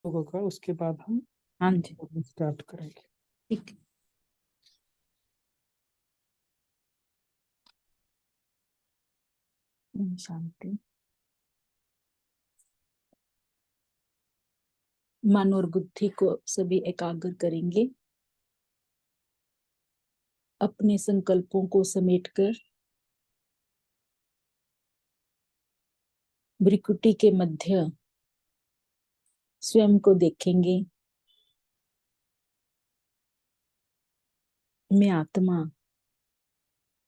होगा, उसके बाद हम हाँ जी, स्टार्ट करेंगे। ठीक है। शांति। मन और बुद्धि को सभी एकाग्र करेंगे। अपने संकल्पों को समेटकर भ्रिकुटी के मध्य स्वयं को देखेंगे। मैं आत्मा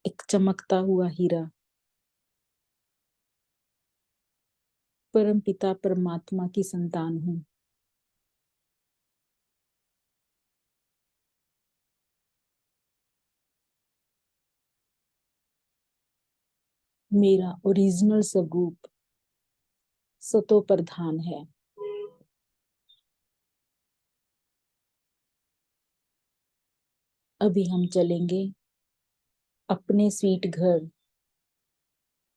एक चमकता हुआ हीरा परम पिता परमात्मा की संतान हूँ। मेरा ओरिजिनल स्वरूप सतो प्रधान है। अभी हम चलेंगे अपने स्वीट घर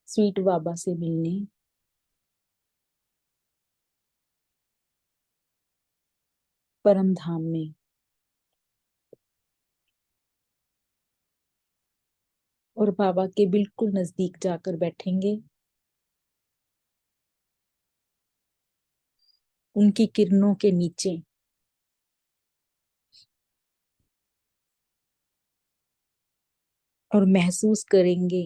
स्वीट बाबा से मिलने। परम धाम में और बाबा के बिल्कुल नजदीक जाकर बैठेंगे। उनकी किरणों के नीचे और महसूस करेंगे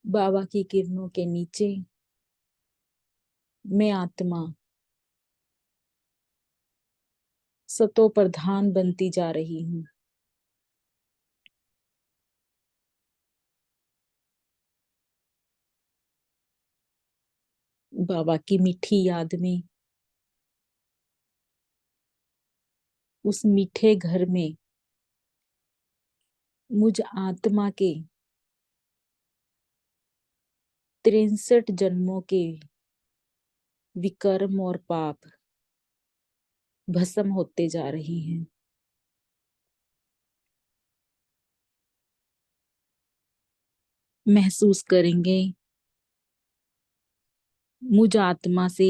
बाबा की किरणों के नीचे मैं आत्मा सतो प्रधान बनती जा रही हूँ। बाबा की मीठी याद में उस मीठे घर में मुझ आत्मा के 63 जन्मों के विकर्म और पाप भस्म होते जा रही हैं। महसूस करेंगे मुझ आत्मा से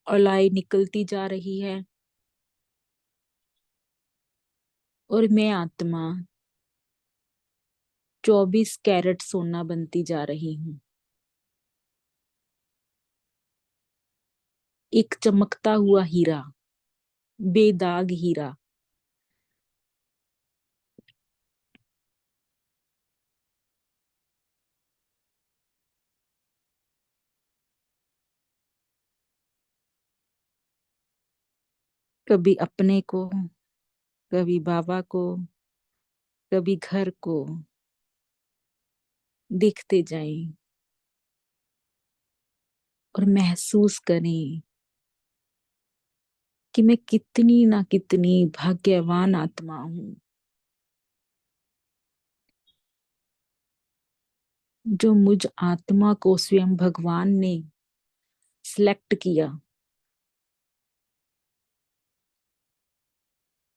औलाई निकलती जा रही है और मैं आत्मा 24 कैरेट सोना बनती जा रही हूँ। एक चमकता हुआ हीरा, बेदाग हीरा। कभी अपने को, कभी बाबा को, कभी घर को देखते जाएं और महसूस करें कि मैं कितनी ना कितनी भाग्यवान आत्मा हूँ, जो मुझ आत्मा को स्वयं भगवान ने सिलेक्ट किया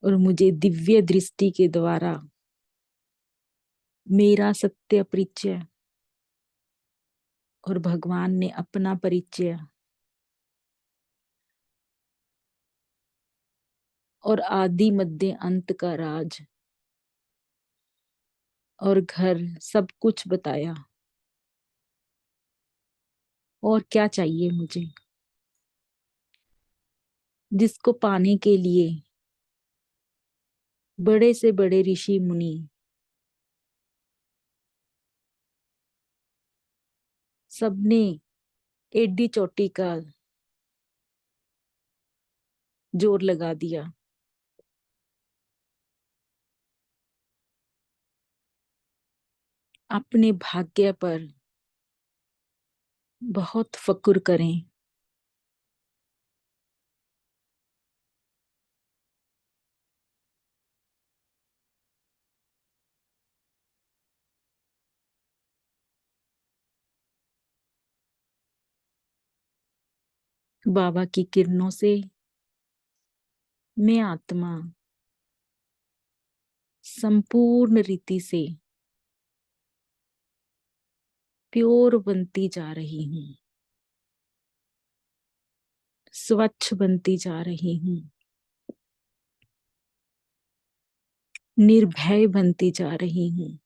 और मुझे दिव्य दृष्टि के द्वारा मेरा सत्य परिचय और भगवान ने अपना परिचय और आदि मध्य अंत का राज और घर सब कुछ बताया। और क्या चाहिए मुझे, जिसको पाने के लिए बड़े से बड़े ऋषि मुनि सबने एडी चोटी का जोर लगा दिया। अपने भाग्य पर बहुत फक्र करें। बाबा की किरणों से मैं आत्मा संपूर्ण रीति से प्योर बनती जा रही हूँ। स्वच्छ बनती जा रही हूँ, निर्भय बनती जा रही हूँ।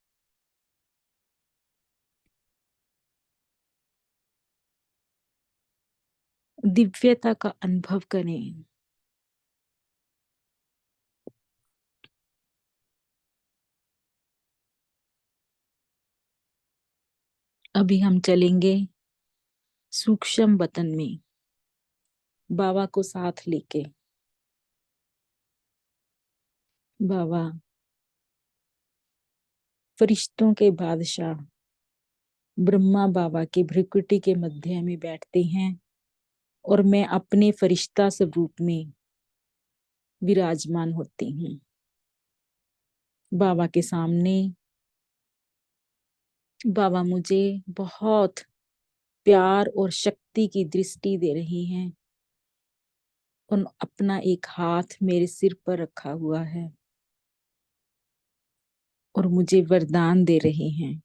दिव्यता का अनुभव करें। अभी हम चलेंगे सूक्ष्म वतन में, बाबा को साथ लेके। बाबा फरिश्तों के बादशाह ब्रह्मा बाबा की भ्रिकुटी के मध्य में बैठते हैं और मैं अपने फरिश्ता स्वरूप में विराजमान होती हूँ। बाबा के सामने बाबा मुझे बहुत प्यार और शक्ति की दृष्टि दे रही हैं और अपना एक हाथ मेरे सिर पर रखा हुआ है और मुझे वरदान दे रहे हैं।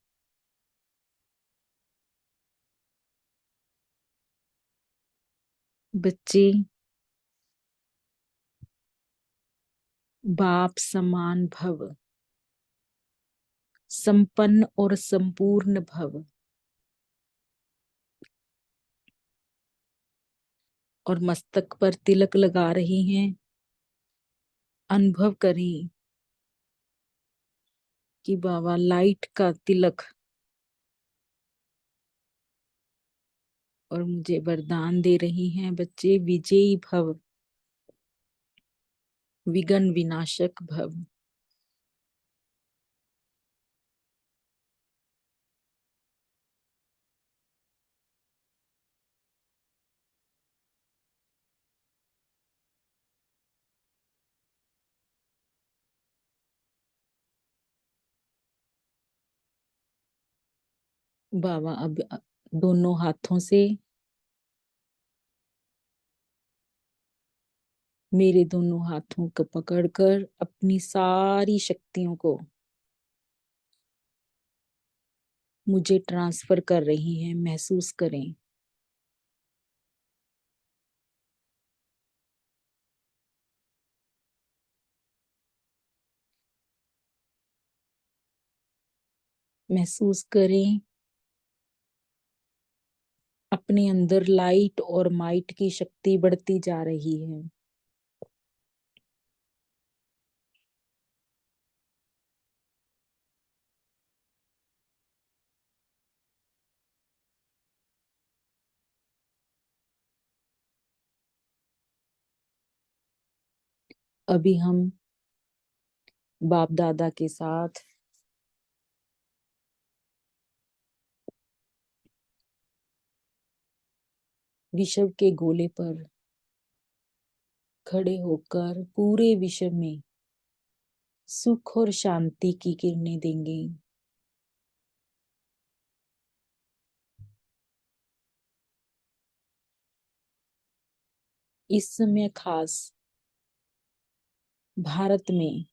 बच्चे बाप समान भव, संपन्न और संपूर्ण भव। और मस्तक पर तिलक लगा रही हैं। अनुभव करें कि बाबा लाइट का तिलक और मुझे वरदान दे रही हैं। बच्चे विजयी भव, विघ्न विनाशक भव। बाबा अब दोनों हाथों से मेरे दोनों हाथों को पकड़कर अपनी सारी शक्तियों को मुझे ट्रांसफर कर रही हैं। महसूस करें। महसूस करें अपने अंदर लाइट और माइट की शक्ति बढ़ती जा रही है। अभी हम बाप दादा के साथ विश्व के गोले पर खड़े होकर पूरे विश्व में सुख और शांति की किरणें देंगे। इस समय खास भारत में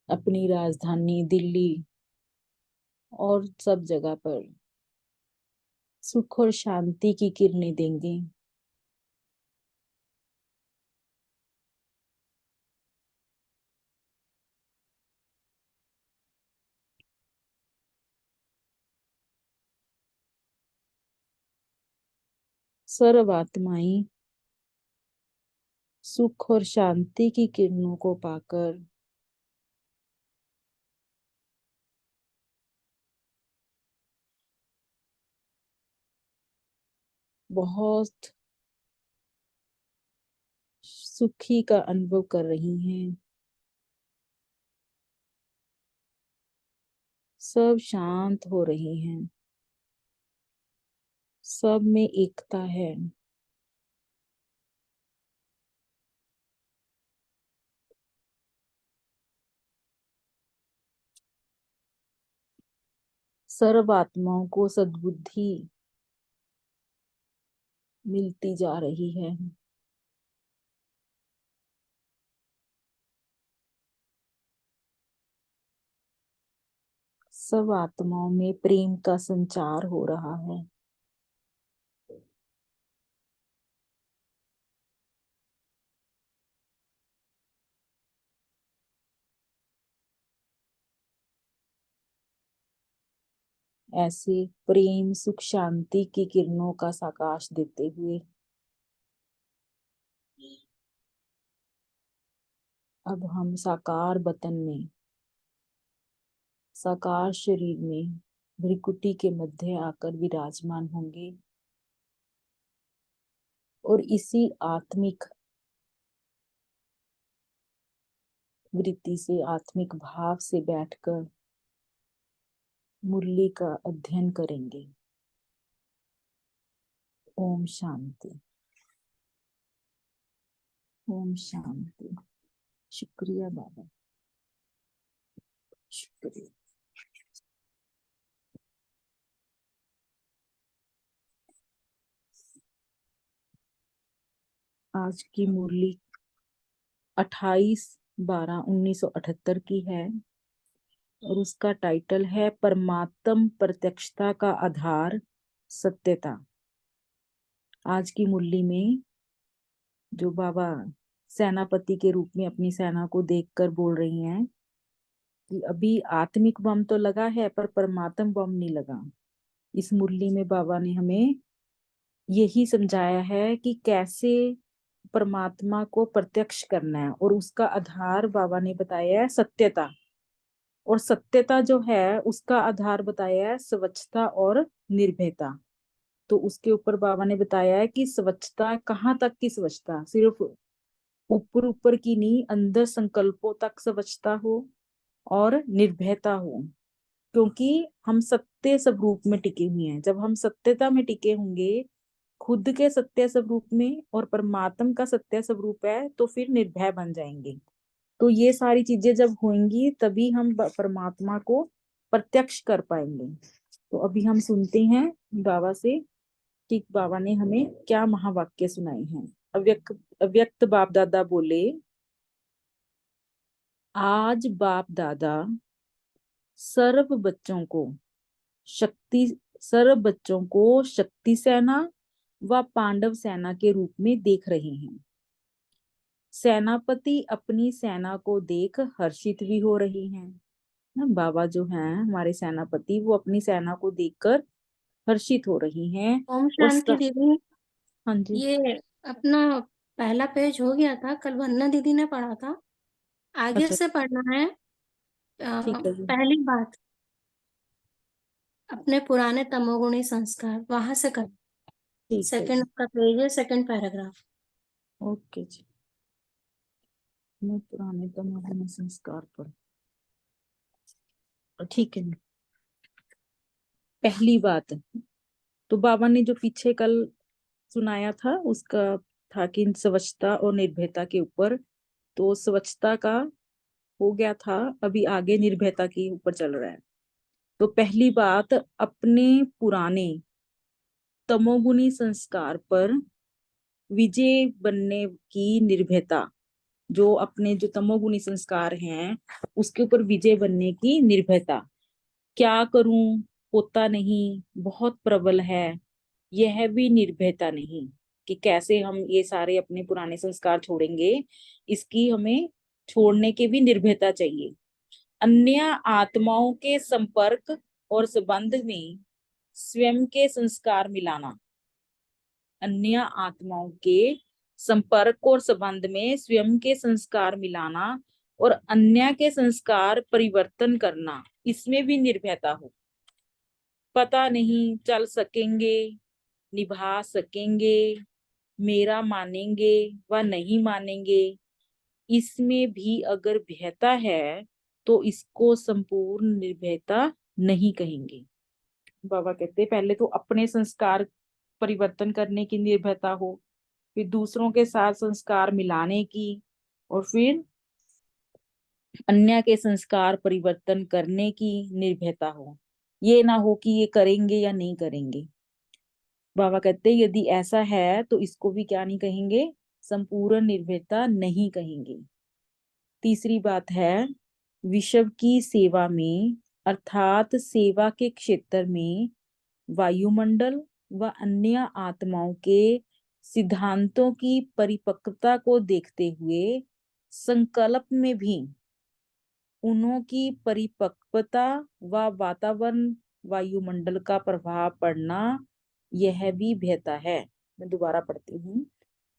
अपनी राजधानी दिल्ली और सब जगह पर सुख और शांति की किरणें देंगे। सर्व आत्माएं सुख और शांति की किरणों को पाकर बहुत सुखी का अनुभव कर रही हैं। सब शांत हो रही हैं। सब में एकता है। सर्व आत्माओं को सद्बुद्धि मिलती जा रही है। सब आत्माओं में प्रेम का संचार हो रहा है। ऐसे प्रेम सुख शांति की किरणों का साकाश देते हुए अब हम साकार वतन में, साकार शरीर में भ्रिकुटी के मध्य आकर विराजमान होंगे और इसी आत्मिक वृत्ति से, आत्मिक भाव से बैठकर मुरली का अध्ययन करेंगे। ओम शांति। ओम शांति। शुक्रिया बाबा, शुक्रिया। आज की मुरली 28/12/1978 की है और उसका टाइटल है परमात्म प्रत्यक्षता का आधार सत्यता। आज की मुरली में जो बाबा सेनापति के रूप में अपनी सेना को देखकर बोल रही हैं कि अभी आत्मिक बम तो लगा है पर परमात्म बम नहीं लगा। इस मुरली में बाबा ने हमें यही समझाया है कि कैसे परमात्मा को प्रत्यक्ष करना है और उसका आधार बाबा ने बताया है सत्यता। और सत्यता जो है उसका आधार बताया है स्वच्छता और निर्भयता। तो उसके ऊपर बाबा ने बताया है कि स्वच्छता कहाँ तक की स्वच्छता, सिर्फ ऊपर ऊपर की नहीं, अंदर संकल्पों तक स्वच्छता हो और निर्भयता हो, क्योंकि हम सत्य स्वरूप में टिके हुए हैं। जब हम सत्यता में टिके होंगे, खुद के सत्य स्वरूप में, और परमात्मा का सत्य स्वरूप है, तो फिर निर्भय बन जाएंगे। तो ये सारी चीजें जब होंगी तभी हम परमात्मा को प्रत्यक्ष कर पाएंगे। तो अभी हम सुनते हैं बाबा से कि बाबा ने हमें क्या महावाक्य सुनाए हैं। अव्यक्त बाप दादा बोले, आज बाप दादा सर्व बच्चों को शक्ति सेना व पांडव सेना के रूप में देख रहे हैं। सेनापति अपनी सेना को देख हर्षित भी हो रही हैं। बाबा जो हैं हमारे सेनापति, वो अपनी सेना को देखकर हर्षित हो रही हैं। ओम और शांति दीदी। हाँ जी, ये अपना पहला पेज हो गया था, कल वंदना दीदी ने पढ़ा था, आगे अच्छा से पढ़ना है। ठीक है जी, पहली बात अपने पुराने तमोगुणी संस्कार वहां से कर। ठीक है सेकंड जी, का पेज है, सेकंड पैराग्राफ। ओके जी। मैं पुराने तमोगुणी संस्कार पर, ठीक है। पहली बात तो बाबा ने जो पीछे कल सुनाया था उसका था कि स्वच्छता और निर्भयता के ऊपर। तो स्वच्छता का हो गया था, अभी आगे निर्भयता के ऊपर चल रहा है। तो पहली बात, अपने पुराने तमोगुणी संस्कार पर विजय बनने की निर्भयता। जो अपने जो तमोगुणी संस्कार हैं उसके ऊपर विजय बनने की निर्भयता। क्या करूं, होता नहीं, बहुत प्रबल है, यह भी निर्भयता नहीं कि कैसे हम ये सारे अपने पुराने संस्कार छोड़ेंगे। इसकी हमें छोड़ने की भी निर्भयता चाहिए। अन्य आत्माओं के संपर्क और संबंध में स्वयं के संस्कार मिलाना। अन्य आत्माओं के संपर्क और संबंध में स्वयं के संस्कार मिलाना और अन्य के संस्कार परिवर्तन करना, इसमें भी निर्भयता हो। पता नहीं चल सकेंगे, निभा सकेंगे, मेरा मानेंगे व नहीं मानेंगे, इसमें भी अगर भयता है तो इसको संपूर्ण निर्भयता नहीं कहेंगे। बाबा कहते पहले तो अपने संस्कार परिवर्तन करने की निर्भयता हो, फिर दूसरों के साथ संस्कार मिलाने की, और फिर अन्य के संस्कार परिवर्तन करने की निर्भयता हो। ये ना हो कि ये करेंगे या नहीं करेंगे। बाबा कहते यदि ऐसा है तो इसको भी क्या नहीं कहेंगे, संपूर्ण निर्भयता नहीं कहेंगे। तीसरी बात है, विश्व की सेवा में अर्थात सेवा के क्षेत्र में वायुमंडल व अन्य आत्माओं के सिद्धांतों की परिपक्वता को देखते हुए संकल्प में भी उन्हों की परिपक्वता व वातावरण वायुमंडल का प्रभाव पड़ना यह भी बेहतर है। मैं दोबारा पढ़ती हूँ।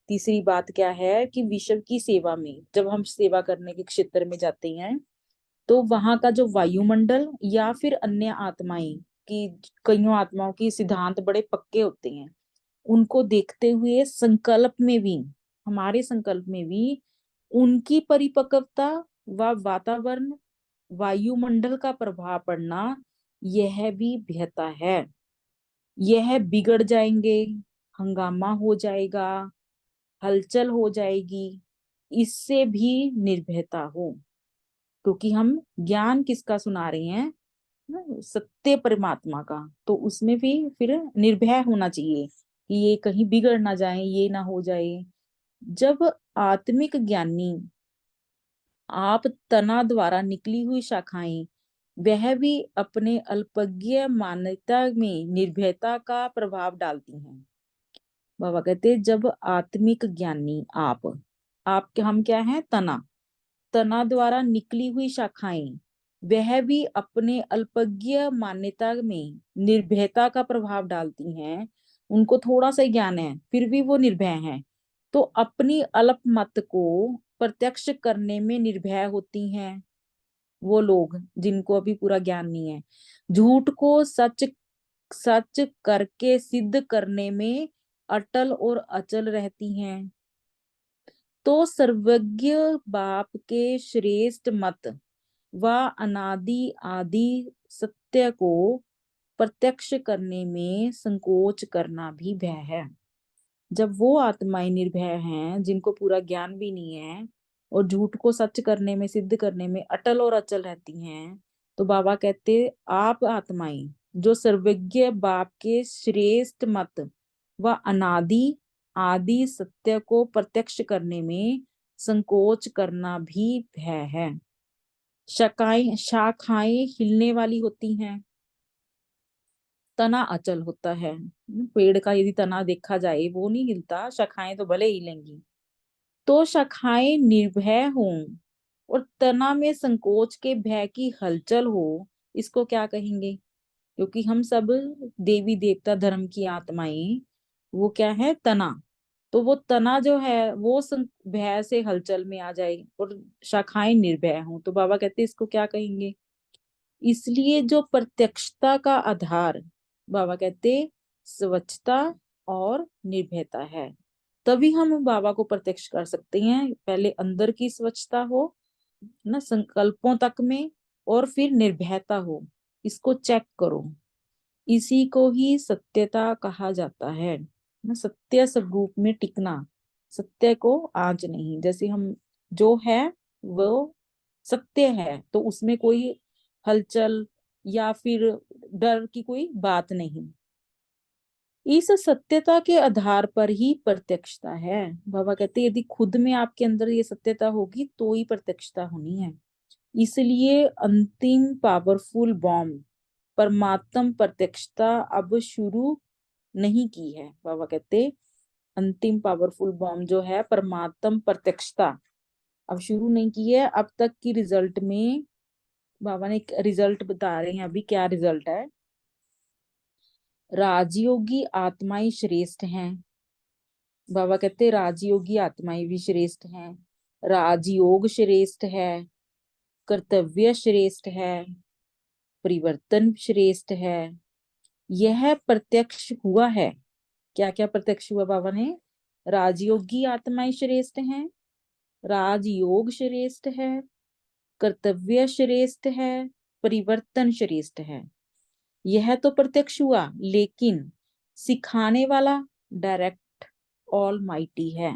तीसरी बात क्या है कि विश्व की सेवा में जब हम सेवा करने के क्षेत्र में जाते हैं तो वहां का जो वायुमंडल या फिर अन्य आत्माएं की, कईयों आत्माओं की सिद्धांत बड़े पक्के होते हैं, उनको देखते हुए संकल्प में भी, हमारे संकल्प में भी उनकी परिपक्वता व वातावरण वायुमंडल का प्रभाव पड़ना यह भी बेहतर है। यह बिगड़ जाएंगे, हंगामा हो जाएगा, हलचल हो जाएगी, इससे भी निर्भयता हो, क्योंकि हम ज्ञान किसका सुना रहे हैं, सत्य परमात्मा का, तो उसमें भी फिर निर्भय होना चाहिए कि ये कहीं बिगड़ ना जाए, ये ना हो जाए। जब आत्मिक ज्ञानी आप तना द्वारा निकली हुई शाखाएं वह भी अपने अल्पज्ञ मान्यता में निर्भयता का प्रभाव डालती हैं। बाबा कहते जब आत्मिक ज्ञानी आप हम क्या हैं, तना द्वारा निकली हुई शाखाएं वह भी अपने अल्पज्ञ मान्यता में निर्भयता का प्रभाव डालती हैं। उनको थोड़ा सा ज्ञान है फिर भी वो निर्भय हैं, तो अपनी अल्प मत को प्रत्यक्ष करने में निर्भय होती हैं। वो लोग जिनको अभी पूरा ज्ञान नहीं है, झूठ को सच सच करके सिद्ध करने में अटल और अचल रहती हैं। तो सर्वज्ञ बाप के श्रेष्ठ मत व अनादि आदि सत्य को प्रत्यक्ष करने में संकोच करना भी भय है। जब वो आत्माएं निर्भय हैं जिनको पूरा ज्ञान भी नहीं है और झूठ को सच करने में सिद्ध करने में अटल और अचल रहती हैं, तो बाबा कहते आप आत्माएं जो सर्वज्ञ बाप के श्रेष्ठ मत व अनादि आदि सत्य को प्रत्यक्ष करने में संकोच करना भी भय है। शाखाएं हिलने वाली होती हैं, तना अचल होता है। पेड़ का यदि तना देखा जाए वो नहीं हिलता, शाखाएं तो भले हिलेंगी। तो शाखाएं निर्भय हों और तना में संकोच के भय की हलचल हो, इसको क्या कहेंगे? क्योंकि हम सब देवी देवता धर्म की आत्माएं, वो क्या है, तना। तो वो तना जो है वो भय से हलचल में आ जाए और शाखाएं निर्भय हों, तो बाबा कहते इसको क्या कहेंगे? इसलिए जो प्रत्यक्षता का आधार बाबा कहते स्वच्छता और निर्भयता है, तभी हम बाबा को प्रत्यक्ष कर सकते हैं। पहले अंदर की स्वच्छता हो ना, संकल्पों तक में, और फिर निर्भयता हो, इसको चेक करो। इसी को ही सत्यता कहा जाता है ना, सत्य स्वरूप में टिकना, सत्य को आज नहीं। जैसे हम जो है वो सत्य है तो उसमें कोई हलचल या फिर डर की कोई बात नहीं। इस सत्यता के आधार पर ही प्रत्यक्षता है। बाबा कहते यदि खुद में आपके अंदर ये सत्यता होगी तो ही प्रत्यक्षता होनी है। इसलिए अंतिम पावरफुल बॉम्ब परमात्म प्रत्यक्षता अब शुरू नहीं की है। बाबा कहते अंतिम पावरफुल बॉम्ब जो है परमात्म प्रत्यक्षता अब शुरू नहीं की है। अब तक की रिजल्ट में बाबा ने एक रिजल्ट बता रहे हैं, अभी क्या रिजल्ट है। राजयोगी आत्माएं श्रेष्ठ हैं। बाबा कहते राजयोगी आत्माएं भी श्रेष्ठ हैं, राजयोग श्रेष्ठ है, कर्तव्य श्रेष्ठ है, परिवर्तन श्रेष्ठ है। यह प्रत्यक्ष हुआ है। क्या क्या प्रत्यक्ष हुआ बाबा ने? राजयोगी आत्माएं श्रेष्ठ हैं, राजयोग श्रेष्ठ है, कर्तव्य श्रेष्ठ है, परिवर्तन श्रेष्ठ है। यह तो प्रत्यक्ष हुआ, लेकिन सिखाने वाला डायरेक्ट ऑल माइटी है।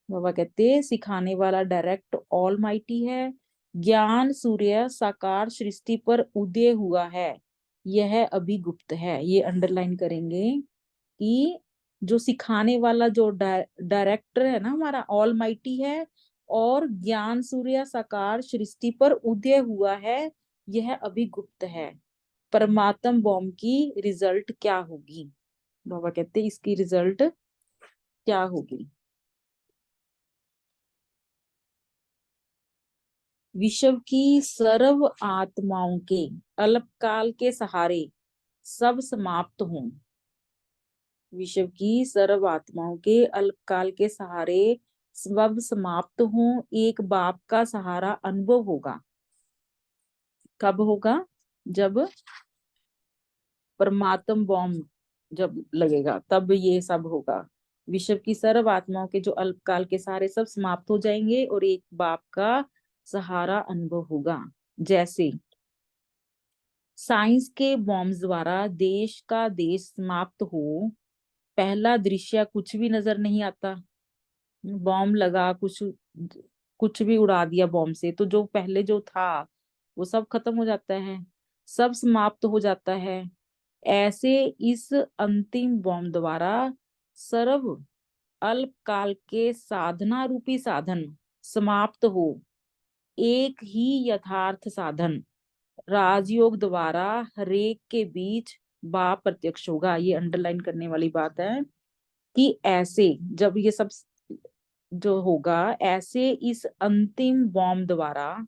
बाबा कहते सिखाने वाला डायरेक्ट ऑल माइटी है। ज्ञान सूर्य साकार सृष्टि पर उदय हुआ है, यह अभी गुप्त है। ये अंडरलाइन करेंगे कि जो सिखाने वाला जो डायरेक्टर है ना हमारा, ऑल माइटी है, और ज्ञान सूर्य साकार सृष्टि पर उदय हुआ है, यह अभी गुप्त है। परमात्म बॉम्ब की रिजल्ट क्या होगी? बाबा कहते इसकी रिजल्ट क्या होगी? विश्व की सर्व आत्माओं के अल्पकाल के सहारे सब समाप्त हों। विश्व की सर्व आत्माओं के अल्पकाल के सहारे सब समाप्त हों, एक बाप का सहारा अनुभव होगा। कब होगा? जब परमात्म बॉम्ब जब लगेगा तब ये सब होगा। विश्व की सर्व आत्माओं के जो अल्पकाल के सहारे सब समाप्त हो जाएंगे और एक बाप का सहारा अनुभव होगा। जैसे साइंस के बॉम्ब द्वारा देश का देश समाप्त हो, पहला दृश्य कुछ भी नजर नहीं आता। बॉम्ब लगा, कुछ कुछ भी उड़ा दिया बॉम्ब से, तो जो पहले जो था वो सब खत्म हो जाता है, सब समाप्त हो जाता है। ऐसे इस अंतिम बॉम्ब द्वारा सर्व अल्पकाल के साधना रूपी साधन समाप्त हो, एक ही यथार्थ साधन राजयोग द्वारा हरेक के बीच बाप प्रत्यक्ष होगा। ये अंडरलाइन करने वाली बात है कि ऐसे जब ये सब जो होगा, ऐसे इस अंतिम बॉम्ब द्वारा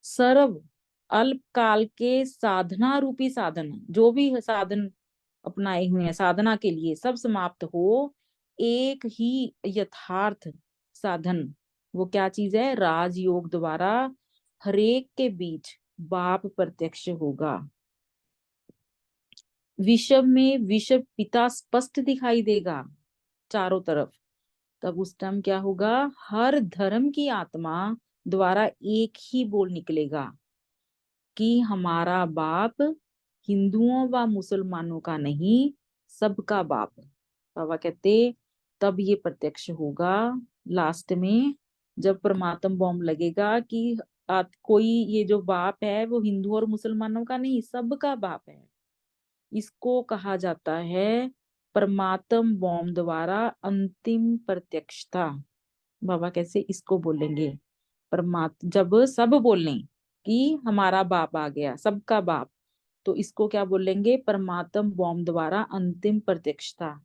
सर्व अल्पकाल के साधना रूपी साधन, जो भी साधन अपनाए हुए हैं साधना के लिए, सब समाप्त हो, एक ही यथार्थ साधन, वो क्या चीज है? राजयोग द्वारा हरेक के बीच बाप प्रत्यक्ष होगा। विश्व में विश्व पिता स्पष्ट दिखाई देगा चारों तरफ। तब उस टाइम क्या होगा? हर धर्म की आत्मा द्वारा एक ही बोल निकलेगा कि हमारा बाप हिंदुओं व मुसलमानों का नहीं, सबका बाप। बाबा कहते तब ये प्रत्यक्ष होगा लास्ट में, जब परमात्म बॉम्ब लगेगा कि कोई ये जो बाप है वो हिंदू और मुसलमानों का नहीं, सबका बाप है। इसको कहा जाता है परमात्म बॉम्ब द्वारा अंतिम प्रत्यक्षता। बाबा कैसे इसको बोलेंगे? परमात्मा जब सब बोलें कि हमारा बाप आ गया, सबका बाप, तो इसको क्या बोलेंगे? परमात्म बॉम्ब द्वारा अंतिम प्रत्यक्षता।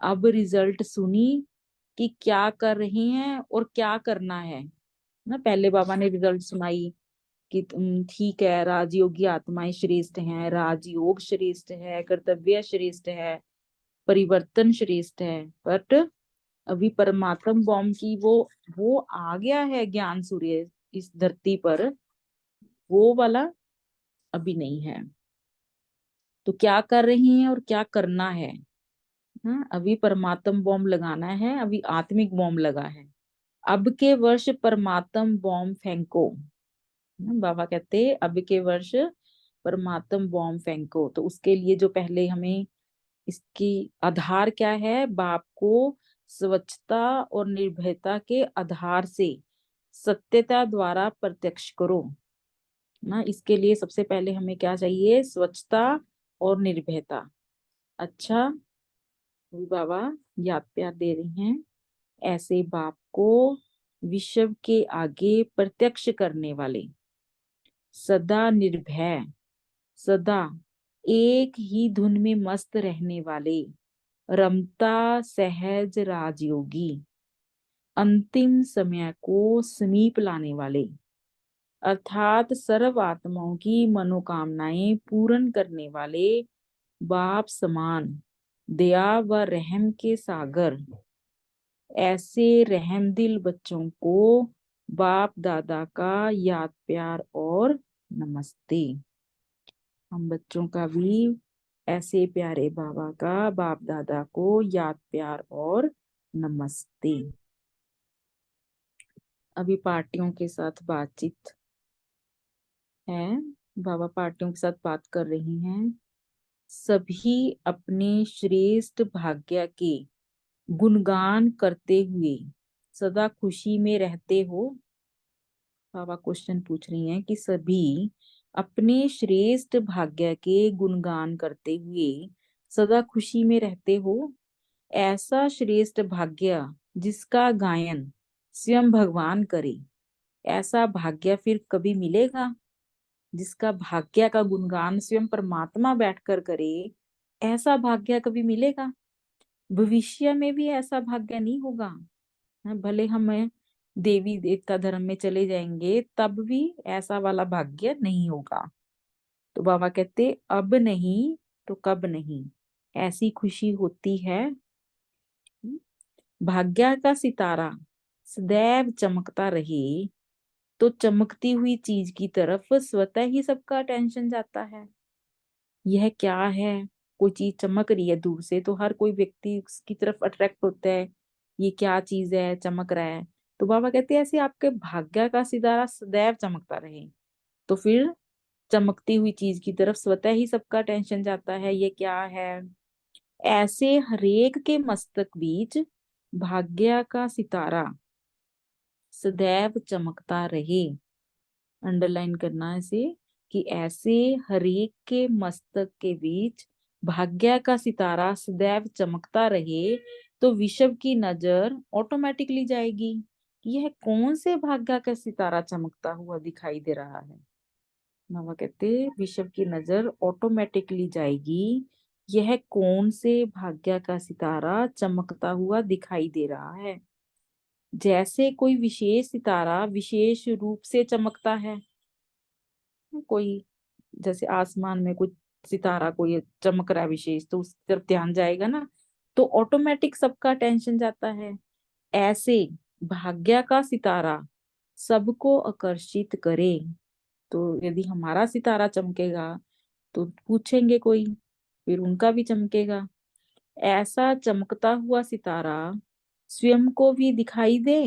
अब रिजल्ट सुनी कि क्या कर रहे हैं और क्या करना है ना। पहले बाबा ने रिजल्ट सुनाई कि ठीक है, राजयोगी आत्माएं श्रेष्ठ हैं, राजयोग श्रेष्ठ है, कर्तव्य श्रेष्ठ है, परिवर्तन श्रेष्ठ है। बट अभी परमात्म बॉम्ब की वो आ गया है ज्ञान सूर्य इस धरती पर, वो वाला अभी नहीं है। तो क्या कर रही हैं और क्या करना है? हाँ, अभी परमात्म बॉम्ब लगाना है, अभी आत्मिक बॉम्ब लगा है। अब के वर्ष परमात्म बॉम्ब फेंको। बाबा कहते अब के वर्ष परमात्म बॉम्ब फेंको। तो उसके लिए जो पहले हमें इसकी आधार क्या है? बाप को स्वच्छता और निर्भयता के आधार से सत्यता द्वारा प्रत्यक्ष करो ना। इसके लिए सबसे पहले हमें क्या चाहिए? स्वच्छता और निर्भयता। अच्छा, अभी बाबा याद प्यार दे रही हैं, ऐसे बाप को विश्व के आगे प्रत्यक्ष करने वाले, सदा निर्भय, सदा एक ही धुन में मस्त रहने वाले, रमता सहज राजयोगी, अंतिम समय को समीप लाने वाले, अर्थात सर्व आत्माओं की मनोकामनाएं पूर्ण करने वाले बाप समान दया व रहम के सागर, ऐसे रहमदिल बच्चों को बाप दादा का याद प्यार और नमस्ते। हम बच्चों का भी ऐसे प्यारे बाबा का, बाप दादा को याद प्यार और नमस्ते। अभी पार्टियों के साथ बातचीत है, बाबा पार्टियों के साथ बात कर रही हैं। सभी अपने श्रेष्ठ भाग्य के गुणगान करते हुए सदा खुशी में रहते हो। बाबा क्वेश्चन पूछ रही हैं कि सभी अपने श्रेष्ठ भाग्य के गुणगान करते हुए सदा खुशी में रहते हो। ऐसा श्रेष्ठ भाग्य जिसका गायन स्वयं भगवान करे, ऐसा भाग्य फिर कभी मिलेगा? जिसका भाग्य का गुणगान स्वयं परमात्मा बैठकर करे, ऐसा भाग्य कभी मिलेगा? भविष्य में भी ऐसा भाग्य नहीं होगा। भले हम देवी देवता धर्म में चले जाएंगे तब भी ऐसा वाला भाग्य नहीं होगा। तो बाबा कहते अब नहीं तो कब नहीं, ऐसी खुशी होती है। भाग्य का सितारा सदैव चमकता रहे तो चमकती हुई चीज की तरफ स्वतः ही सबका अटेंशन जाता है। यह क्या है? कोई चीज चमक रही है दूर से तो हर कोई व्यक्ति उसकी तरफ अट्रैक्ट होता है, ये क्या चीज है, चमक रहा है। तो बाबा कहते हैं ऐसे आपके भाग्य का सितारा सदैव चमकता रहे तो फिर चमकती हुई चीज की तरफ स्वतः ही सबका अटेंशन जाता है, ये क्या है। ऐसे हरेक के मस्तक बीच भाग्य का सितारा सदैव चमकता रहे। अंडरलाइन करना है इसे कि ऐसे हरेक के मस्तक के बीच भाग्य का सितारा सदैव चमकता रहे तो विश्व की नजर ऑटोमेटिकली जाएगी कि यह कौन से भाग्य का सितारा चमकता हुआ दिखाई दे रहा है। बाबा कहते विश्व की नजर ऑटोमेटिकली जाएगी, यह कौन से भाग्य का सितारा चमकता हुआ दिखाई दे रहा है। जैसे कोई विशेष सितारा विशेष रूप से चमकता है, कोई जैसे आसमान में कुछ सितारा कोई चमक रहा है विशेष तो उस तरफ ध्यान जाएगा ना, तो ऑटोमेटिक सबका टेंशन जाता है। ऐसे भाग्य का सितारा सबको आकर्षित करे। तो यदि हमारा सितारा चमकेगा तो पूछेंगे कोई, फिर उनका भी चमकेगा। ऐसा चमकता हुआ सितारा स्वयं को भी दिखाई दे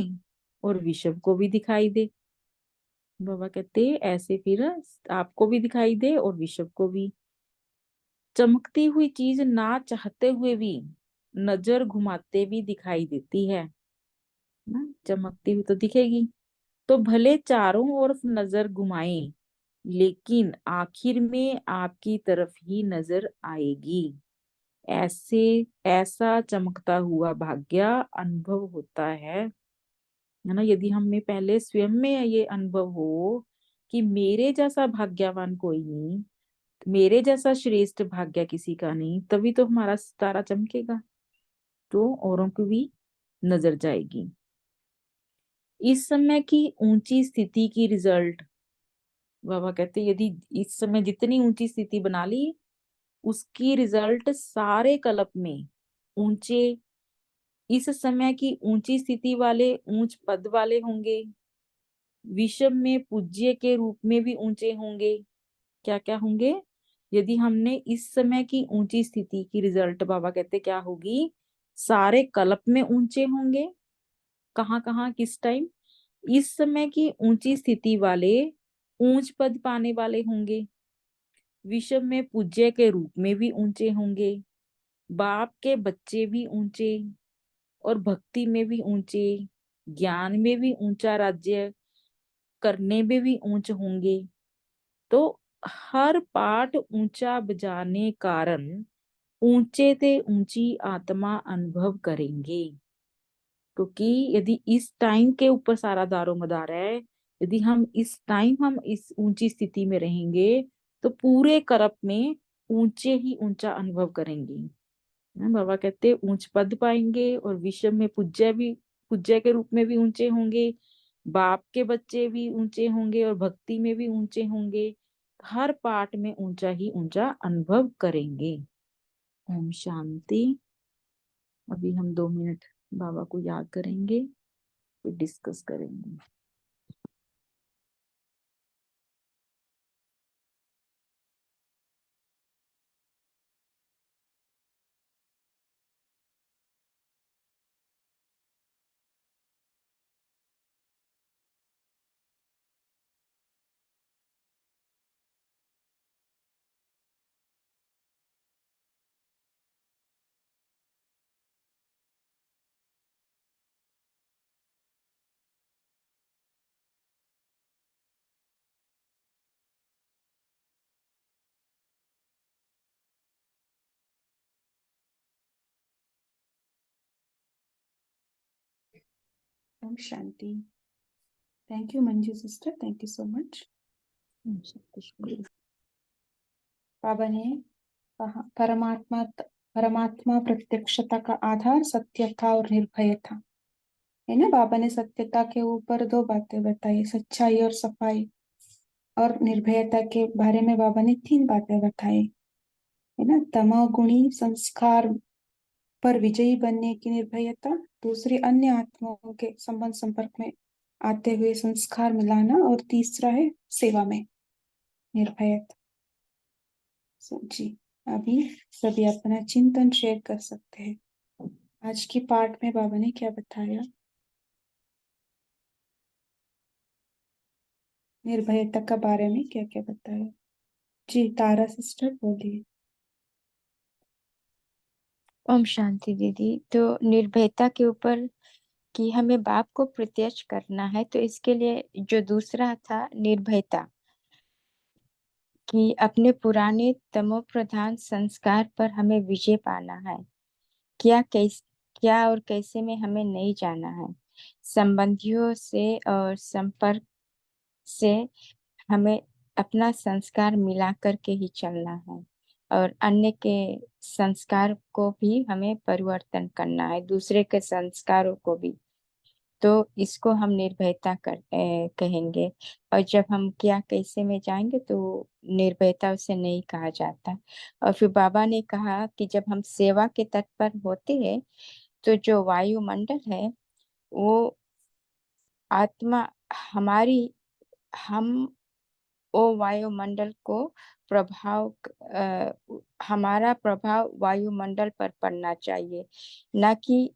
और विश्व को भी दिखाई दे। बाबा कहते ऐसे फिर आपको भी दिखाई दे और विश्व को भी। चमकती हुई चीज ना चाहते हुए भी नजर घुमाते भी दिखाई देती है ना, चमकती हुई तो दिखेगी। तो भले चारों ओर नजर घुमाएं लेकिन आखिर में आपकी तरफ ही नजर आएगी। ऐसे ऐसा चमकता हुआ भाग्य अनुभव होता है ना। यदि हमें पहले स्वयं में ये अनुभव हो कि मेरे जैसा भाग्यवान कोई नहीं, मेरे जैसा श्रेष्ठ भाग्य किसी का नहीं, तभी तो हमारा सितारा चमकेगा तो औरों को भी नजर जाएगी। इस समय की ऊंची स्थिति की रिजल्ट, बाबा कहते यदि इस समय जितनी ऊंची स्थिति बना ली उसकी रिजल्ट सारे कल्प में ऊंचे, इस समय की ऊंची स्थिति वाले ऊंच पद वाले होंगे, विश्व में पूज्य के रूप में भी ऊंचे होंगे। क्या क्या होंगे? यदि हमने इस समय की ऊंची स्थिति की रिजल्ट, बाबा कहते क्या होगी, सारे कल्प में ऊंचे होंगे। कहाँ कहाँ किस टाइम? इस समय की ऊंची स्थिति वाले ऊंच पद पाने वाले होंगे, विश्व में पूज्य के रूप में भी ऊंचे होंगे, बाप के बच्चे भी ऊंचे और भक्ति में भी ऊंचे, ज्ञान में भी ऊंचा राज्य करने में भी ऊंच होंगे। तो हर पाठ ऊंचा बजाने कारण ऊंचे ते ऊंची आत्मा अनुभव करेंगे। क्योंकि यदि इस टाइम के ऊपर सारा दारोमदार है, यदि हम इस टाइम हम इस ऊंची स्थिति में रहेंगे तो पूरे करप में ऊंचे ही ऊंचा अनुभव करेंगे। बाबा कहते ऊंच पद पाएंगे और विश्व में पूज्य भी, पूज्य के रूप में भी ऊंचे होंगे, बाप के बच्चे भी ऊंचे होंगे और भक्ति में भी ऊंचे होंगे। हर पाठ में ऊंचा ही ऊंचा अनुभव करेंगे। ओम शांति। अभी हम 2 मिनट बाबा को याद करेंगे, फिर डिस्कस करेंगे। Om Shanti. Thank you, Manju sister. Thank you so much. Om Shanti शुक्रिया। बाबा ने कहा परमात्मा प्रत्यक्षता का आधार सत्य था और निर्भय था, है ना। बाबा ने सत्यता के ऊपर दो बातें बताई, सच्चाई और सफाई, और निर्भयता के बारे में बाबा ने तीन बातें बताई, है ना। तमोगुणी संस्कार पर विजयी बनने की निर्भयता, दूसरी अन्य आत्माओं के संबंध संपर्क में आते हुए संस्कार मिलाना, और तीसरा है सेवा में निर्भयता। जी, अभी सभी अपना चिंतन शेयर कर सकते हैं। आज की पाठ में बाबा ने क्या बताया, निर्भयता के बारे में क्या क्या बताया। जी, तारा सिस्टर बोलिए। ओम शांति दीदी। तो निर्भयता के ऊपर कि हमें बाप को प्रत्यक्ष करना है, तो इसके लिए जो दूसरा था निर्भयता, कि अपने पुराने तमो प्रधान संस्कार पर हमें विजय पाना है। क्या और कैसे में हमें नहीं जाना है। संबंधियों से और संपर्क से हमें अपना संस्कार मिला करके ही चलना है, और अन्य के संस्कार को भी हमें परिवर्तन करना है, दूसरे के संस्कारों को भी। तो इसको हम निर्भयता कहेंगे। और जब हम क्या कैसे में जाएंगे तो निर्भयता उसे नहीं कहा जाता। और फिर बाबा ने कहा कि जब हम सेवा के तट पर होते हैं, तो जो वायुमंडल है वो आत्मा हमारी, हम वो वायुमंडल को हमारा प्रभाव वायुमंडल पर पड़ना चाहिए, न कि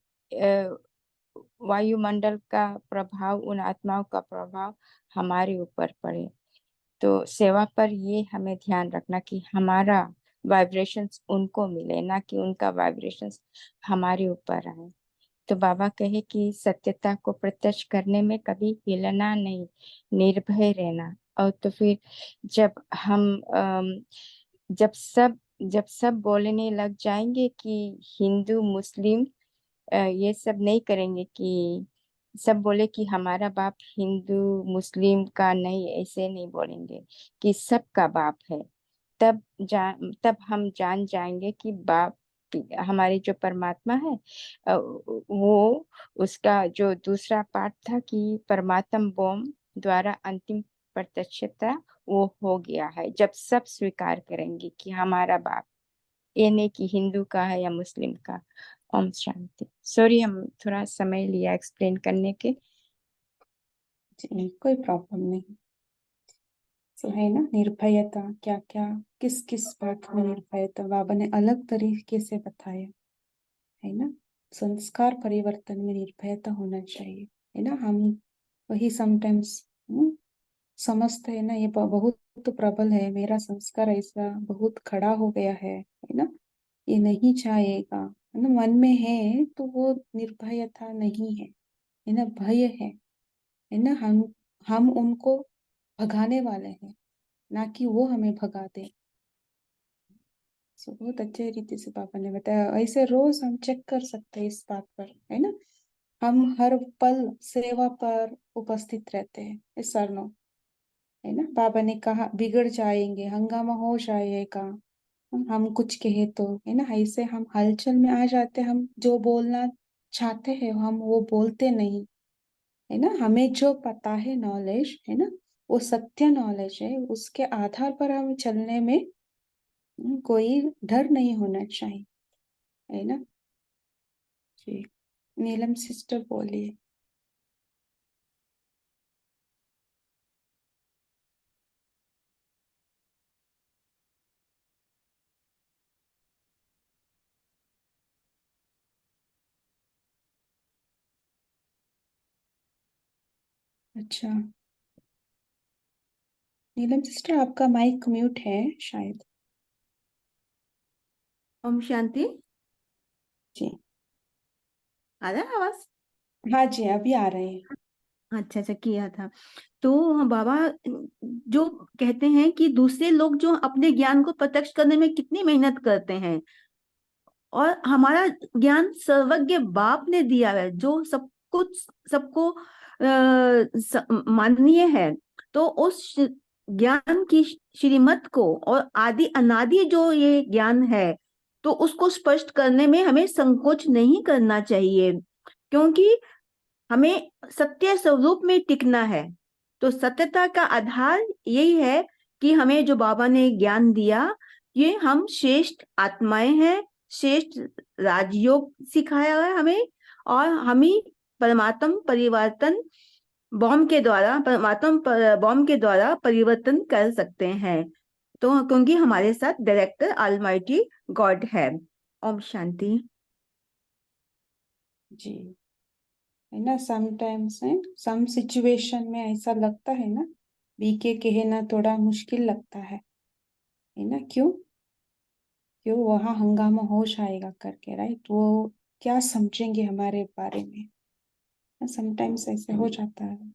वायुमंडल का प्रभाव, उन आत्माओं का प्रभाव हमारे ऊपर पड़े। तो सेवा पर ये हमें ध्यान रखना कि हमारा वाइब्रेशंस उनको मिले, ना कि उनका वाइब्रेशंस हमारे ऊपर आए। तो बाबा कहे कि सत्यता को प्रत्यक्ष करने में कभी हिलना नहीं, निर्भय रहना। और तो फिर जब हम जब सब बोलने लग जाएंगे कि हिंदू मुस्लिम ये सब नहीं करेंगे, कि सब बोले कि हमारा बाप हिंदू मुस्लिम का नहीं, ऐसे नहीं बोलेंगे कि सबका बाप है। तब हम जान जाएंगे कि बाप हमारे जो परमात्मा है, वो उसका जो दूसरा पार्ट था कि परमात्म बोम द्वारा अंतिम प्रत्यक्षता वो हो गया है। जब सब स्वीकार करेंगे कि हमारा बाप, ये नहीं कि हिंदू का है या मुस्लिम का। ओम शांति। सॉरी, हम थोड़ा समय लिया एक्सप्लेन करने के। जी, कोई प्रॉब्लम नहीं। तो है ना, निर्भयता क्या क्या, किस किस बात में निर्भयता बाबा ने अलग तरीके से बताया, है ना। संस्कार परिवर्तन में निर्भयता होना चाहिए, है ना। हम वही समटाइम्स समझते हैं ना, ये बहुत प्रबल है, मेरा संस्कार ऐसा बहुत खड़ा हो गया है ना, ये नहीं चाहेगा, है ना, मन में है, तो वो निर्भयता नहीं है ना, भय है ना। हम उनको भगाने वाले हैं, ना कि वो हमें भगा दे। बहुत अच्छे रीति से पापा ने बताया। ऐसे रोज हम चेक कर सकते हैं इस बात पर, है ना। हम हर पल सेवा पर उपस्थित रहते हैं, इस सरनो, है ना। बाबा ने कहा बिगड़ जाएंगे, हंगामा हो जाएगा, हम कुछ कहे तो, है ना, ऐसे हम हलचल में आ जाते, हम जो बोलना चाहते हैं हम वो बोलते नहीं, है ना। हमें जो पता है नॉलेज, है ना, वो सत्य नॉलेज है, उसके आधार पर हम चलने में कोई डर नहीं होना चाहिए, है ना। जी, नीलम सिस्टर बोलिए। अच्छा, नीलम सिस्टर आपका माइक म्यूट है शायद। ओम शांति। जी, आ रहा है आवाज? हाँ जी, अभी आ रहे हैं। अच्छा अच्छा, किया था। तो बाबा जो कहते हैं कि दूसरे लोग जो अपने ज्ञान को प्रत्यक्ष करने में कितनी मेहनत करते हैं, और हमारा ज्ञान सर्वज्ञ बाप ने दिया है, जो सब कुछ सबको माननीय है। तो उस ज्ञान की श्रीमत को और आदि अनादि जो ये ज्ञान है, तो उसको स्पष्ट करने में हमें संकोच नहीं करना चाहिए, क्योंकि हमें सत्य स्वरूप में टिकना है। तो सत्यता का आधार यही है कि हमें जो बाबा ने ज्ञान दिया, ये हम श्रेष्ठ आत्माएं हैं, श्रेष्ठ राजयोग सिखाया है हमें, और हम ही परमात्म परिवर्तन बॉम्ब के द्वारा परिवर्तन कर सकते हैं। तो क्योंकि हमारे साथ डायरेक्टर ऑलमाइटी गॉड है। ओम शांति। जी, है ना, समटाइम्स है, सम सिचुएशन में ऐसा लगता है ना, बीके कहना थोड़ा मुश्किल लगता है ना, क्यों क्यों वहाँ हंगामा हो जाएगा करके, राइट, वो क्या समझेंगे हमारे बारे में, समटाइम्स ऐसे हो जाता है।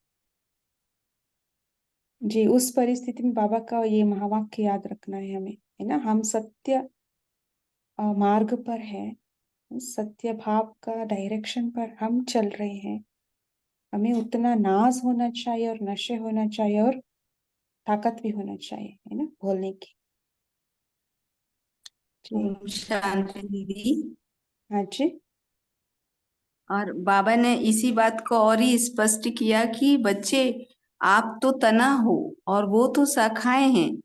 जी, उस परिस्थिति में बाबा का ये महावाक्य याद रखना है हमें, है ना, हम सत्य मार्ग पर है, सत्य भाव का डायरेक्शन पर हम चल रहे हैं, हमें उतना नाज होना चाहिए और नशे होना चाहिए और ताकत भी होना चाहिए, है ना, बोलने की। जी, ओम शांति दीदी। हाँ जी, और बाबा ने इसी बात को और ही स्पष्ट किया कि बच्चे, आप तो तना हो और वो तो शाखाएं हैं।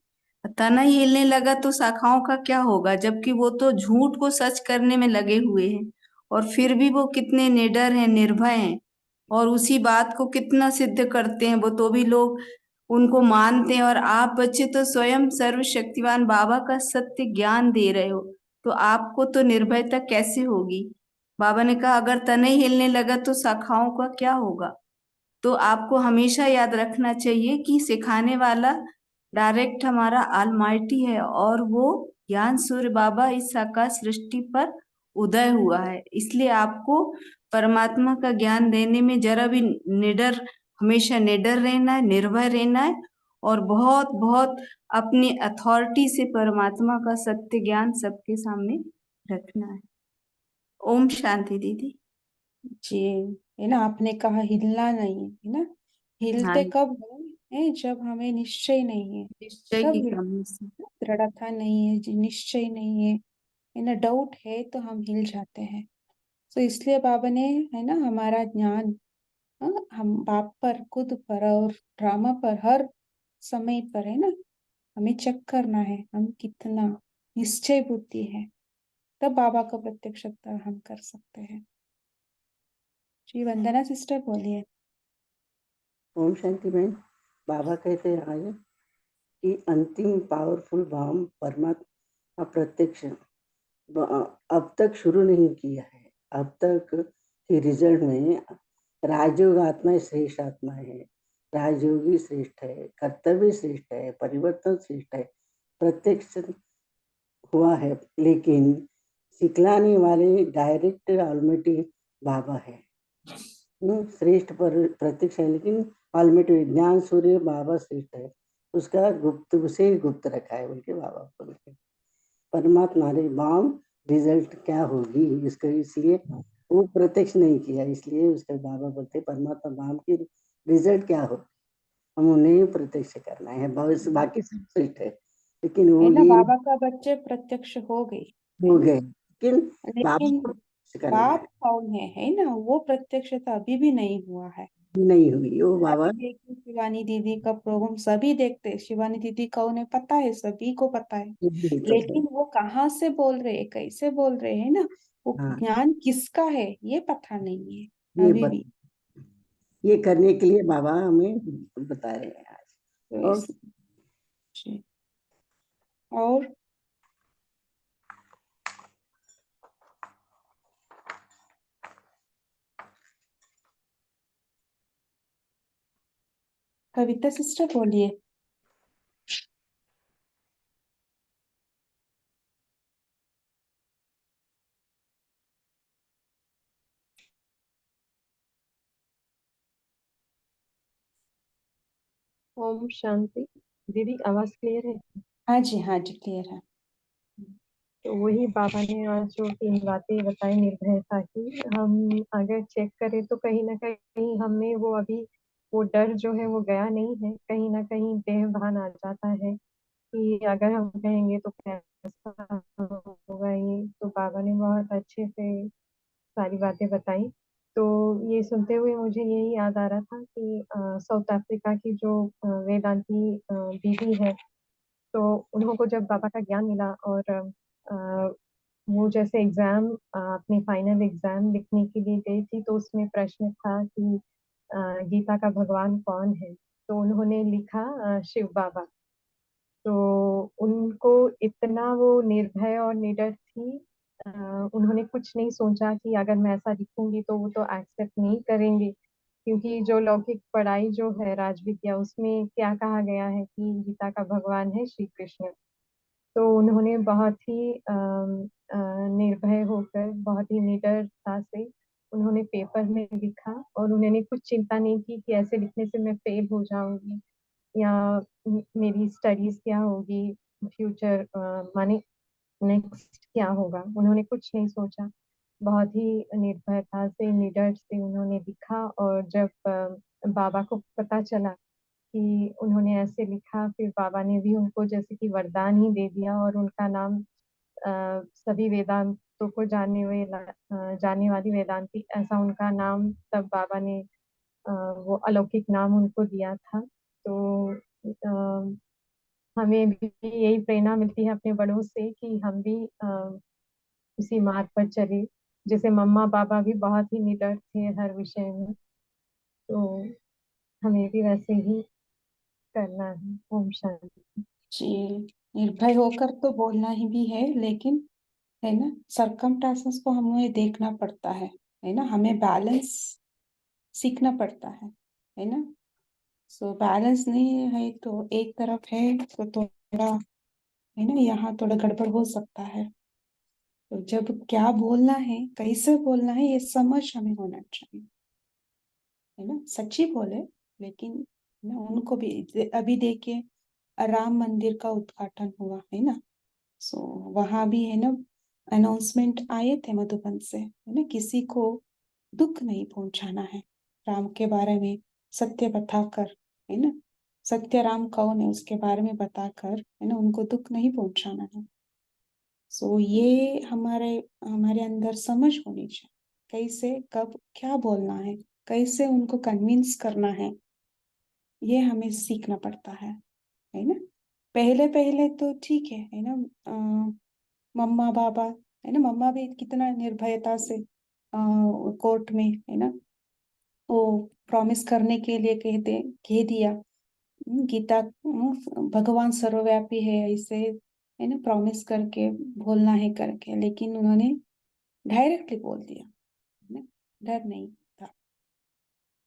तना ही हिलने लगा तो शाखाओं का क्या होगा, जबकि वो तो झूठ को सच करने में लगे हुए हैं। और फिर भी वो कितने निडर हैं, निर्भय हैं, और उसी बात को कितना सिद्ध करते हैं। वो तो भी लोग उनको मानते हैं, और आप बच्चे तो स्वयं सर्वशक्तिवान बाबा का सत्य ज्ञान दे रहे हो, तो आपको तो निर्भयता कैसे होगी। बाबा ने कहा अगर तना ही हिलने लगा तो शाखाओं का क्या होगा। तो आपको हमेशा याद रखना चाहिए कि सिखाने वाला डायरेक्ट हमारा ऑलमाइटी है, और वो ज्ञान सूर्य बाबा इस साकार सृष्टि पर उदय हुआ है। इसलिए आपको परमात्मा का ज्ञान देने में जरा भी निडर, हमेशा निडर रहना है, निर्भय रहना है, और बहुत बहुत अपनी अथॉरिटी से परमात्मा का सत्य ज्ञान सबके सामने रखना है। ओम शांति दीदी। जी, है ना, आपने कहा हिलना नहीं है ना, हाँ, हिलते कब है जब हमें निश्चय नहीं है, निश्चय तब की हिल, कमी से। दृढ़ता नहीं है जी, निश्चय नहीं है ना, डाउट है तो हम हिल जाते हैं। तो इसलिए बाबा ने, है ना, हमारा ज्ञान, हम बाप पर, खुद पर और ड्रामा पर हर समय पर, है ना, हमें चेक करना है हम कितना निश्चय बुद्धि है, तब बाबा का प्रत्यक्षता हम कर सकते हैं। जी, वंदना सिस्टर बोलिए। ओम शांति बहन। बाबा कहते हैं आज कि अंतिम पावरफुल भाव परमात्मा प्रत्यक्ष अब तक शुरू नहीं किया है। अब तक के रिजल्ट में राजयोग आत्मा श्रेष्ठ आत्मा है, राजयोगी श्रेष्ठ है, कर्तव्य श्रेष्ठ है, परिवर्तन श्रेष्ठ है, प्रत्यक्ष हुआ है। लेकिन सिखलाने वाले डायरेक्ट ऑलमाइटी बाबा है। श्रेष्ठ पर प्रत्यक्ष है, लेकिन ऑलमाइटी ज्ञान सूर्य बाबा श्रेष्ठ है, उसका गुप्त, उसे गुप्त रखा है उनके बाबा को। परमात्मा रे बाम रिजल्ट क्या होगी इसका, इसलिए वो प्रत्यक्ष नहीं किया, इसलिए उसका बाबा बोलते परमात्मा बाम की रिजल्ट क्या हो, हम उन्हें प्रत्यक्ष करना है। बाकी सब श्रेष्ठ है, लेकिन वो है ना, ये बाबा का बच्चे प्रत्यक्ष हो गए, है हो ना, गए, लेकिन बाबा लेकिन को प्रत्यक्ष करना बाप कौन है ना, वो प्रत्यक्षता अभी भी नहीं हुआ है। नहीं हुई। वो बाबा अभी देखिए शिवानी दीदी का प्रोग्राम सभी देखते हैं, शिवानी दीदी का उन्हें पता है, सभी को पता है, नहीं पता है। लेकिन वो कहाँ से बोल रहे हैं, कैसे बोल रहे हैं ना, वो हाँ, ज्ञान किसका है ये पता नहीं है ये अभी भी। ये करने के लिए बाबा हमें बता रहे हैं आज। तो और जी, और कविता सिस्टर बोलिए। ओम शांति दीदी, आवाज क्लियर है? हाँ जी, हाँ जी, क्लियर है। तो वही बाबा ने आज जो 3 बातें बताई निर्भयता की, हम अगर चेक करें तो कहीं ना कहीं हमें वो अभी वो डर जो है वो गया नहीं है। कहीं ना कहीं देह भान आ जाता है कि अगर हम कहेंगे तो कैसा होगा ये। तो बाबा ने बहुत अच्छे से सारी बातें बताई। तो ये सुनते हुए मुझे यही याद आ रहा था कि साउथ अफ्रीका की जो वेदांती दीदी है, तो उनको जब बाबा का ज्ञान मिला और वो जैसे एग्जाम अपने फाइनल एग्जाम लिखने के लिए गई थी, तो उसमें प्रश्न था कि गीता का भगवान कौन है। तो उन्होंने लिखा शिव बाबा। तो उनको इतना वो निर्भय और निडर थी। अ, उन्होंने कुछ नहीं सोचा कि अगर मैं ऐसा लिखूंगी तो वो तो एक्सेप्ट नहीं करेंगे, क्योंकि जो लौकिक पढ़ाई जो है राजविद्या, उसमें क्या कहा गया है कि गीता का भगवान है श्री कृष्ण। तो उन्होंने बहुत ही निर्भय होकर, बहुत ही निडरता से उन्होंने पेपर में लिखा, और उन्होंने कुछ चिंता नहीं की कि ऐसे लिखने से मैं फेल हो जाऊंगी या मेरी स्टडीज क्या होगी, फ्यूचर माने नेक्स्ट क्या होगा। उन्होंने कुछ नहीं सोचा, बहुत ही निर्भयता से, निडर से उन्होंने लिखा। और जब बाबा को पता चला कि उन्होंने ऐसे लिखा, फिर बाबा ने भी उनको जैसे कि वरदान ही दे दिया, और उनका नाम सभी वेदांतों को जानने वाली वेदांती, ऐसा उनका नाम तब बाबा ने वो अलौकिक नाम उनको दिया था। तो हमें भी यही प्रेरणा मिलती है अपने बड़ों से कि हम भी उसी मार्ग पर चले। जैसे मम्मा पापा भी बहुत ही निडर थे हर विषय में, तो हमें भी वैसे ही करना है। ओम शांति। जी, निर्भय होकर तो बोलना ही भी है, लेकिन है ना, सरकमस्टांसेस को हमें देखना पड़ता है ना, हमें बैलेंस सीखना पड़ता है ना। सो बैलेंस नहीं है तो एक तरफ है तो थोड़ा, है ना, यहाँ थोड़ा गड़बड़ हो सकता है। तो जब क्या बोलना है, कैसे बोलना है, ये समझ हमें होना चाहिए, है ना। सच्ची बोले, लेकिन ना उनको भी अभी देखिए, राम मंदिर का उद्घाटन हुआ है ना। सो वहां भी है ना, अनाउंसमेंट आए थे मधुबन से, है ना, किसी को दुख नहीं पहुंचाना है, राम के बारे में सत्य बताकर, है ना, सत्य राम कौन है उसके बारे में बताकर, है ना, उनको दुख नहीं पहुंचाना है। सो ये हमारे हमारे अंदर समझ होनी चाहिए, कैसे कब क्या बोलना है, कैसे उनको कन्विंस करना है, ये हमें सीखना पड़ता है ना। पहले पहले तो ठीक है ना। मम्मा पापा, है ना, मम्मा भी कितना निर्भयता से कोर्ट में, है ना, वो प्रॉमिस करने के लिए कह दिया, गीता भगवान सर्वव्यापी है ऐसे, है ना, प्रॉमिस करके बोलना है करके, लेकिन उन्होंने डायरेक्टली बोल दिया, है ना, डर नहीं था।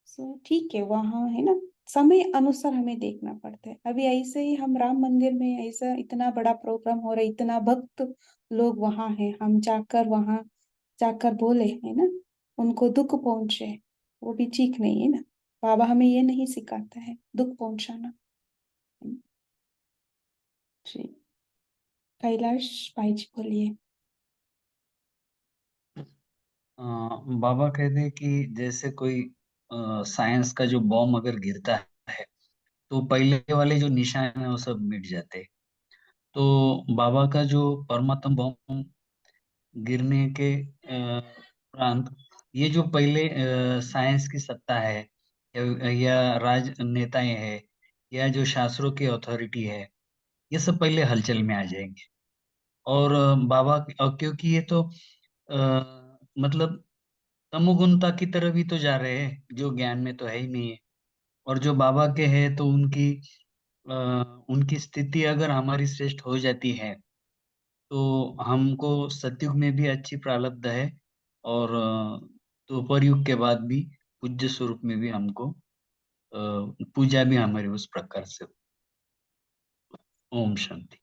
सो ठीक है, वहाँ है ना, समय अनुसार हमें देखना पड़ता है। अभी ऐसे ही हम राम मंदिर में ऐसा इतना बड़ा प्रोग्राम हो रहा है, इतना भक्त लोग वहाँ हैं, हम जाकर वहाँ जाकर बोले, है ना, उनको दुख पहुंचे, वो भी ठीक नहीं है ना। बाबा हमें ये नहीं सिखाता है दुख पहुंचाना, है ना? जी, कैलाश भाई जी बोलिए। बाबा कहते हैं कि जैसे कोई साइंस का जो बॉम्ब अगर गिरता है तो पहले वाले जो निशान है वो सब मिट जाते हैं। तो बाबा का जो परमात्म बॉम्ब गिरने के उपरांत ये जो पहले साइंस की सत्ता है या राजनेताएं हैं या जो शास्त्रों की अथॉरिटी है, ये सब पहले हलचल में आ जाएंगे। और बाबा क्योंकि ये तो मतलब तमोगुणता की तरफ ही तो जा रहे हैं, जो ज्ञान में तो है ही नहीं है। और जो बाबा के हैं तो अ, उनकी स्थिति अगर हमारी श्रेष्ठ हो जाती है तो हमको सतयुग में भी अच्छी प्रारब्ध है, और द्वापर युग के बाद भी पूज्य स्वरूप में भी हमको पूजा भी हमारी उस प्रकार से। ओम शांति।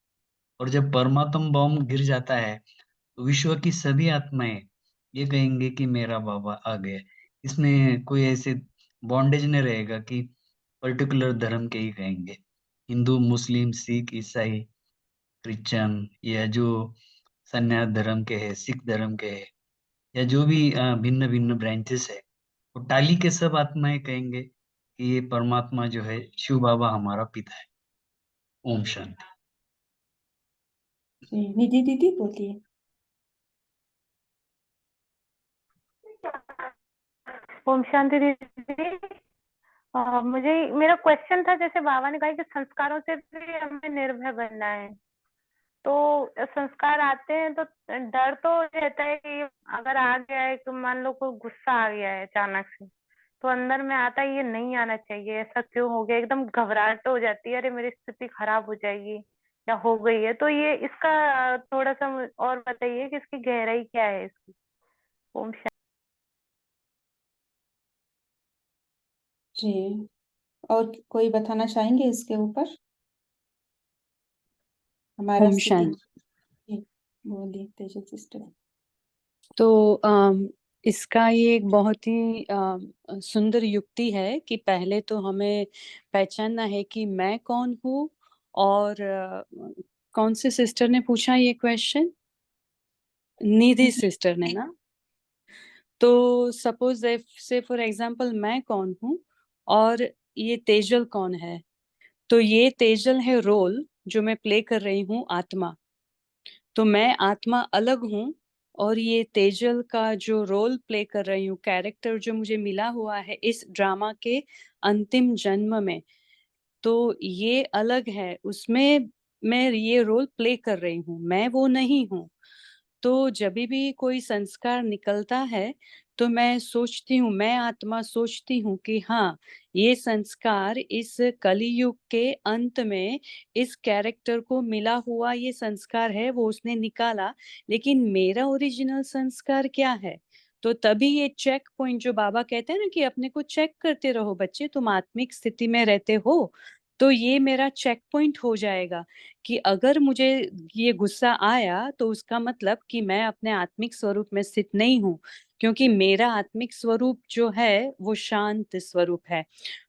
और जब परमात्म बॉम्ब गिर जाता है तो विश्व की सभी आत्माएं ये कहेंगे कि मेरा बाबा आ गया। इसमें कोई ऐसे बॉन्डेज नहीं रहेगा कि पर्टिकुलर धर्म के ही कहेंगे। हिंदू, मुस्लिम, सिख, ईसाई, क्रिश्चियन, या जो सन्यास धर्म के हैं, सिख धर्म के हैं, या जो भी भिन्न भिन्न ब्रांचेस है, वो टाली के सब आत्माएं कहेंगे कि ये परमात्मा जो है शिव बाबा हमारा पिता है। ओम शांति। जी, निधि दीदी बोलिए। ओम शांति दीदी। मुझे मेरा क्वेश्चन था, जैसे बाबा ने कहा कि संस्कारों से भी हमें निर्भय बनना है, तो संस्कार आते हैं तो डर तो रहता है कि अगर आ गया है तो मान लो कोई गुस्सा आ गया है अचानक से, तो अंदर में आता है ये नहीं आना चाहिए, ऐसा क्यों हो गया, एकदम घबराहट हो जाती है, अरे मेरी स्थिति खराब हो जाएगी या हो गई है। तो ये इसका थोड़ा सा और बताइए कि इसकी गहराई क्या है इसकी। ओम शांति। जी, और कोई बताना चाहेंगे इसके ऊपर? हमारा ओम स्थिति। शांति। जी, बोलिए तेजल सिस्टर। तो इसका ये एक बहुत ही सुंदर युक्ति है कि पहले तो हमें पहचानना है कि मैं कौन हूँ। और कौन से सिस्टर ने पूछा ये क्वेश्चन? निधि सिस्टर ने ना। तो सपोज से फॉर एग्जांपल मैं कौन हूँ और ये तेजल कौन है। तो ये तेजल है रोल जो मैं प्ले कर रही हूँ, आत्मा। तो मैं आत्मा अलग हूँ और ये तेजल का जो रोल प्ले कर रही हूँ, कैरेक्टर जो मुझे मिला हुआ है इस ड्रामा के अंतिम जन्म में, तो ये अलग है। उसमें मैं ये रोल प्ले कर रही हूँ, मैं वो नहीं हूँ। तो जब भी कोई संस्कार निकलता है तो मैं सोचती हूँ, मैं आत्मा सोचती हूँ कि हाँ, ये संस्कार इस कलियुग के अंत में इस कैरेक्टर को मिला हुआ ये संस्कार है, वो उसने निकाला, लेकिन मेरा ओरिजिनल संस्कार क्या है। तो तभी ये चेक पॉइंट जो बाबा कहते हैं ना कि अपने को चेक करते रहो बच्चे, तुम आत्मिक स्थिति में रहते हो। तो ये मेरा चेक पॉइंट हो जाएगा कि अगर मुझे ये गुस्सा आया तो उसका मतलब कि मैं अपने आत्मिक स्वरूप में स्थित नहीं हूँ, क्योंकि मेरा आत्मिक स्वरूप जो है वो शांत स्वरूप है।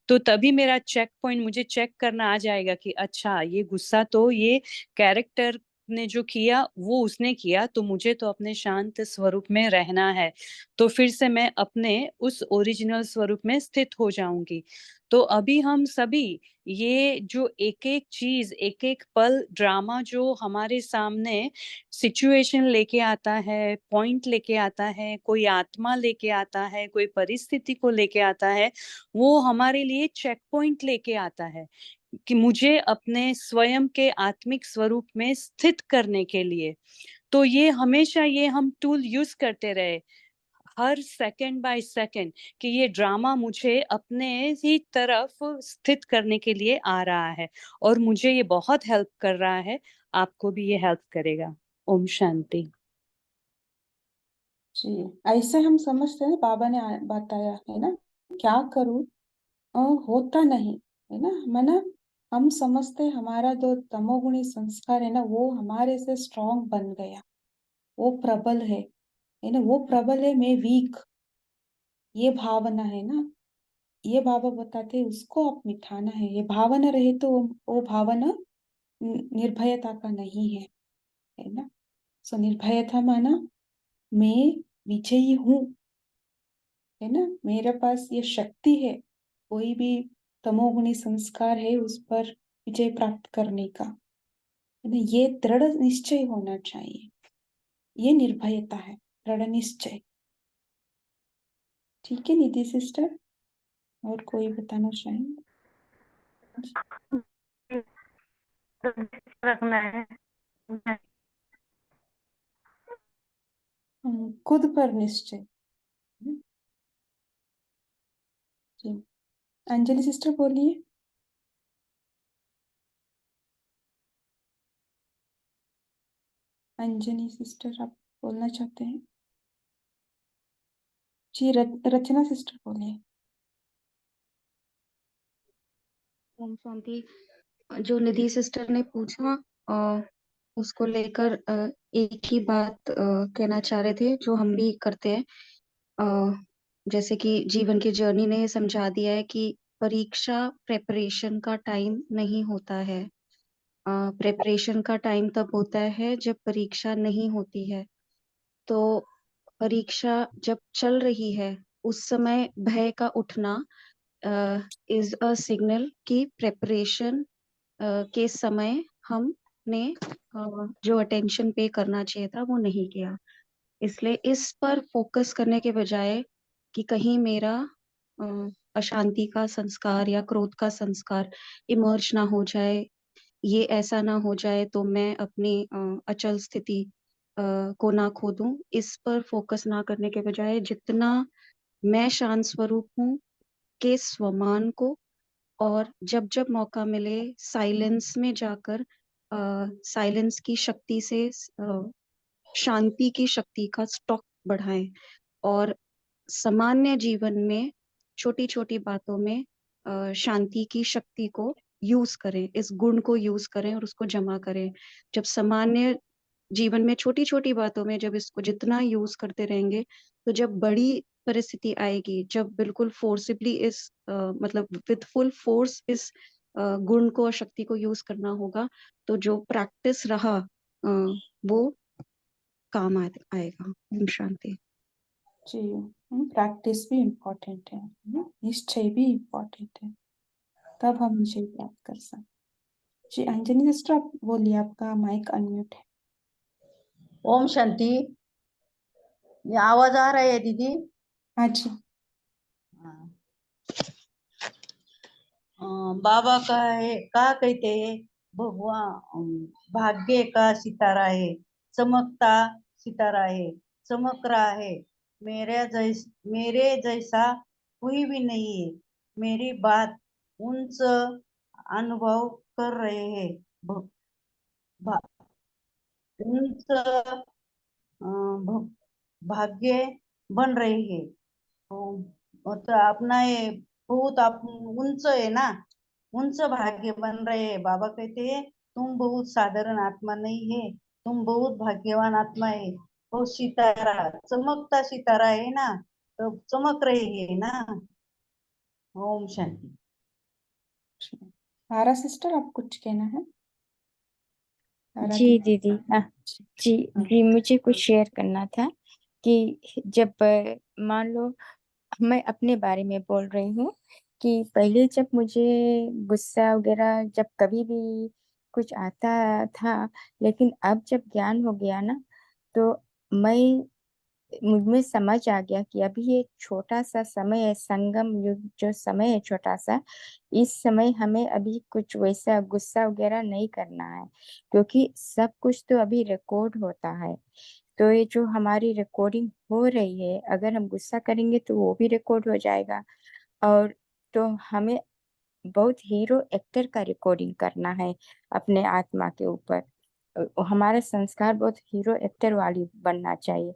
तो तभी मेरा चेक पॉइंट, मुझे चेक करना आ जाएगा कि अच्छा, ये गुस्सा तो ये कैरेक्टर ने जो किया वो उसने किया, तो मुझे तो अपने शांत स्वरूप में रहना है। तो फिर से मैं अपने उस ओरिजिनल स्वरूप में स्थित हो जाऊंगी। तो अभी हम सभी ये जो एक एक चीज, एक एक पल ड्रामा जो हमारे सामने सिचुएशन लेके आता है, पॉइंट लेके आता है, कोई आत्मा लेके आता है, कोई परिस्थिति को लेके आता है, वो हमारे लिए चेक पॉइंट लेके आता है कि मुझे अपने स्वयं के आत्मिक स्वरूप में स्थित करने के लिए। तो ये हमेशा ये हम टूल यूज करते रहे हर सेकंड बाय सेकंड कि ये ड्रामा मुझे अपने ही तरफ स्थित करने के लिए आ रहा है और मुझे ये बहुत हेल्प कर रहा है। आपको भी ये हेल्प करेगा। ओम शांति। जी, ऐसे हम समझते हैं, बाबा ने बताया है ना, क्या करूं, होता नहीं है ना। माना हम समझते हैं हमारा जो तमोगुणी संस्कार है ना, वो हमारे से स्ट्रांग बन गया, वो प्रबल है ना, वो प्रबल है, मैं वीक, ये भावना है ना। ये बाबा बताते हैं उसको आप मिटाना है। ये भावना रहे तो वो भावना निर्भयता का नहीं है ना। सो निर्भयता माना मैं विजयी हूँ, है ना, मेरे पास ये शक्ति है, कोई भी तमोगुणी संस्कार है उस पर विजय प्राप्त करने का, है ना। ये दृढ़ निश्चय होना चाहिए, ये निर्भयता है, दृढ़ निश्चय। ठीक है निधि सिस्टर, और कोई बताना चाहेंगे? रखना है। खुद पर निश्चय। जी, अंजलि सिस्टर बोलिए। अंजनी सिस्टर, आप बोलना चाहते हैं? जी, रचना सिस्टर बोलिए। ओम शांति। जो निधि सिस्टर ने पूछा उसको लेकर एक ही बात कहना चाह रहे थे, जो हम भी करते हैं। जैसे कि जीवन की जर्नी ने ये समझा दिया है कि परीक्षा प्रेपरेशन का टाइम नहीं होता है। प्रेपरेशन का टाइम तब होता है जब परीक्षा नहीं होती है। तो परीक्षा जब चल रही है उस समय भय का उठना इज अ सिग्नल कि प्रेपरेशन के समय हमने जो अटेंशन पे करना चाहिए था वो नहीं किया। इसलिए इस पर फोकस करने के बजाय कि कहीं मेरा अ, अशांति का संस्कार या क्रोध का संस्कार इमर्ज ना हो जाए, ये ऐसा ना हो जाए तो मैं अपनी अचल स्थिति को ना खो दूं, इस पर फोकस ना करने के बजाय जितना मैं शांत स्वरूप हूँ के स्वमान को, और जब जब मौका मिले साइलेंस में जाकर साइलेंस की शक्ति से शांति की शक्ति का स्टॉक बढ़ाएं, और सामान्य जीवन में छोटी छोटी बातों में शांति की शक्ति को यूज करें, इस गुण को यूज करें और उसको जमा करें। जब सामान्य जीवन में छोटी छोटी बातों में जब इसको जितना यूज करते रहेंगे, तो जब बड़ी परिस्थिति आएगी, जब बिल्कुल फोर्सिबली इस मतलब विथ फुल फोर्स इस गुण को और शक्ति को यूज करना होगा, तो जो प्रैक्टिस रहा वो काम आएगा। ओम शांति। जी, प्रैक्टिस भी इम्पोर्टेंट है, निश्चय भी इम्पोर्टेंट है, तब हम निश्चय प्राप्त कर सकते। जी अंजनी सिस्टर, आप बोलिए, आपका माइक अनम्यूट है। ओम शांति। ये आवाज आ रहा है दीदी? हाँ जी। हाँ। बाबा का है, क्या कहते हैं, भगवान भाग्य का सितारा है, चमकता सितारा है, चमक रहा है। मेरे जैसा कोई भी नहीं है। मेरी बात उनस अनुभव कर रहे हैं। उनस भाग्य बन रही है। तो अपना ये बहुत आप उंच है ना, उंच भाग्य बन रहे हैं। बाबा कहते हैं तुम बहुत साधारण आत्मा नहीं है, तुम बहुत भाग्यवान आत्मा है। वो सितारा, चमकता सितारा है ना, तो चमक रही है ना। ओम शांति। तारा सिस्टर, आप कुछ कहना है? तारा जी दीदी, जी हाँ। जी, मुझे कुछ शेयर करना था कि जब मान लो मैं अपने बारे में बोल रही हूँ कि पहले जब मुझे गुस्सा वगैरह जब कभी भी कुछ आता था, लेकिन अब जब ज्ञान हो गया ना, तो मैं मुझमें समझ आ गया कि अभी ये छोटा सा समय है, संगम युग जो समय है छोटा सा, इस समय हमें अभी कुछ वैसा गुस्सा वगैरह नहीं करना है, क्योंकि सब कुछ तो अभी रिकॉर्ड होता है। तो ये जो हमारी रिकॉर्डिंग हो रही है, अगर हम गुस्सा करेंगे तो वो भी रिकॉर्ड हो जाएगा। और तो हमें बहुत हीरो एक्टर का रिकॉर्डिंग करना है अपने आत्मा के ऊपर। हमारा संस्कार बहुत हीरो एक्टर वाली बनना चाहिए।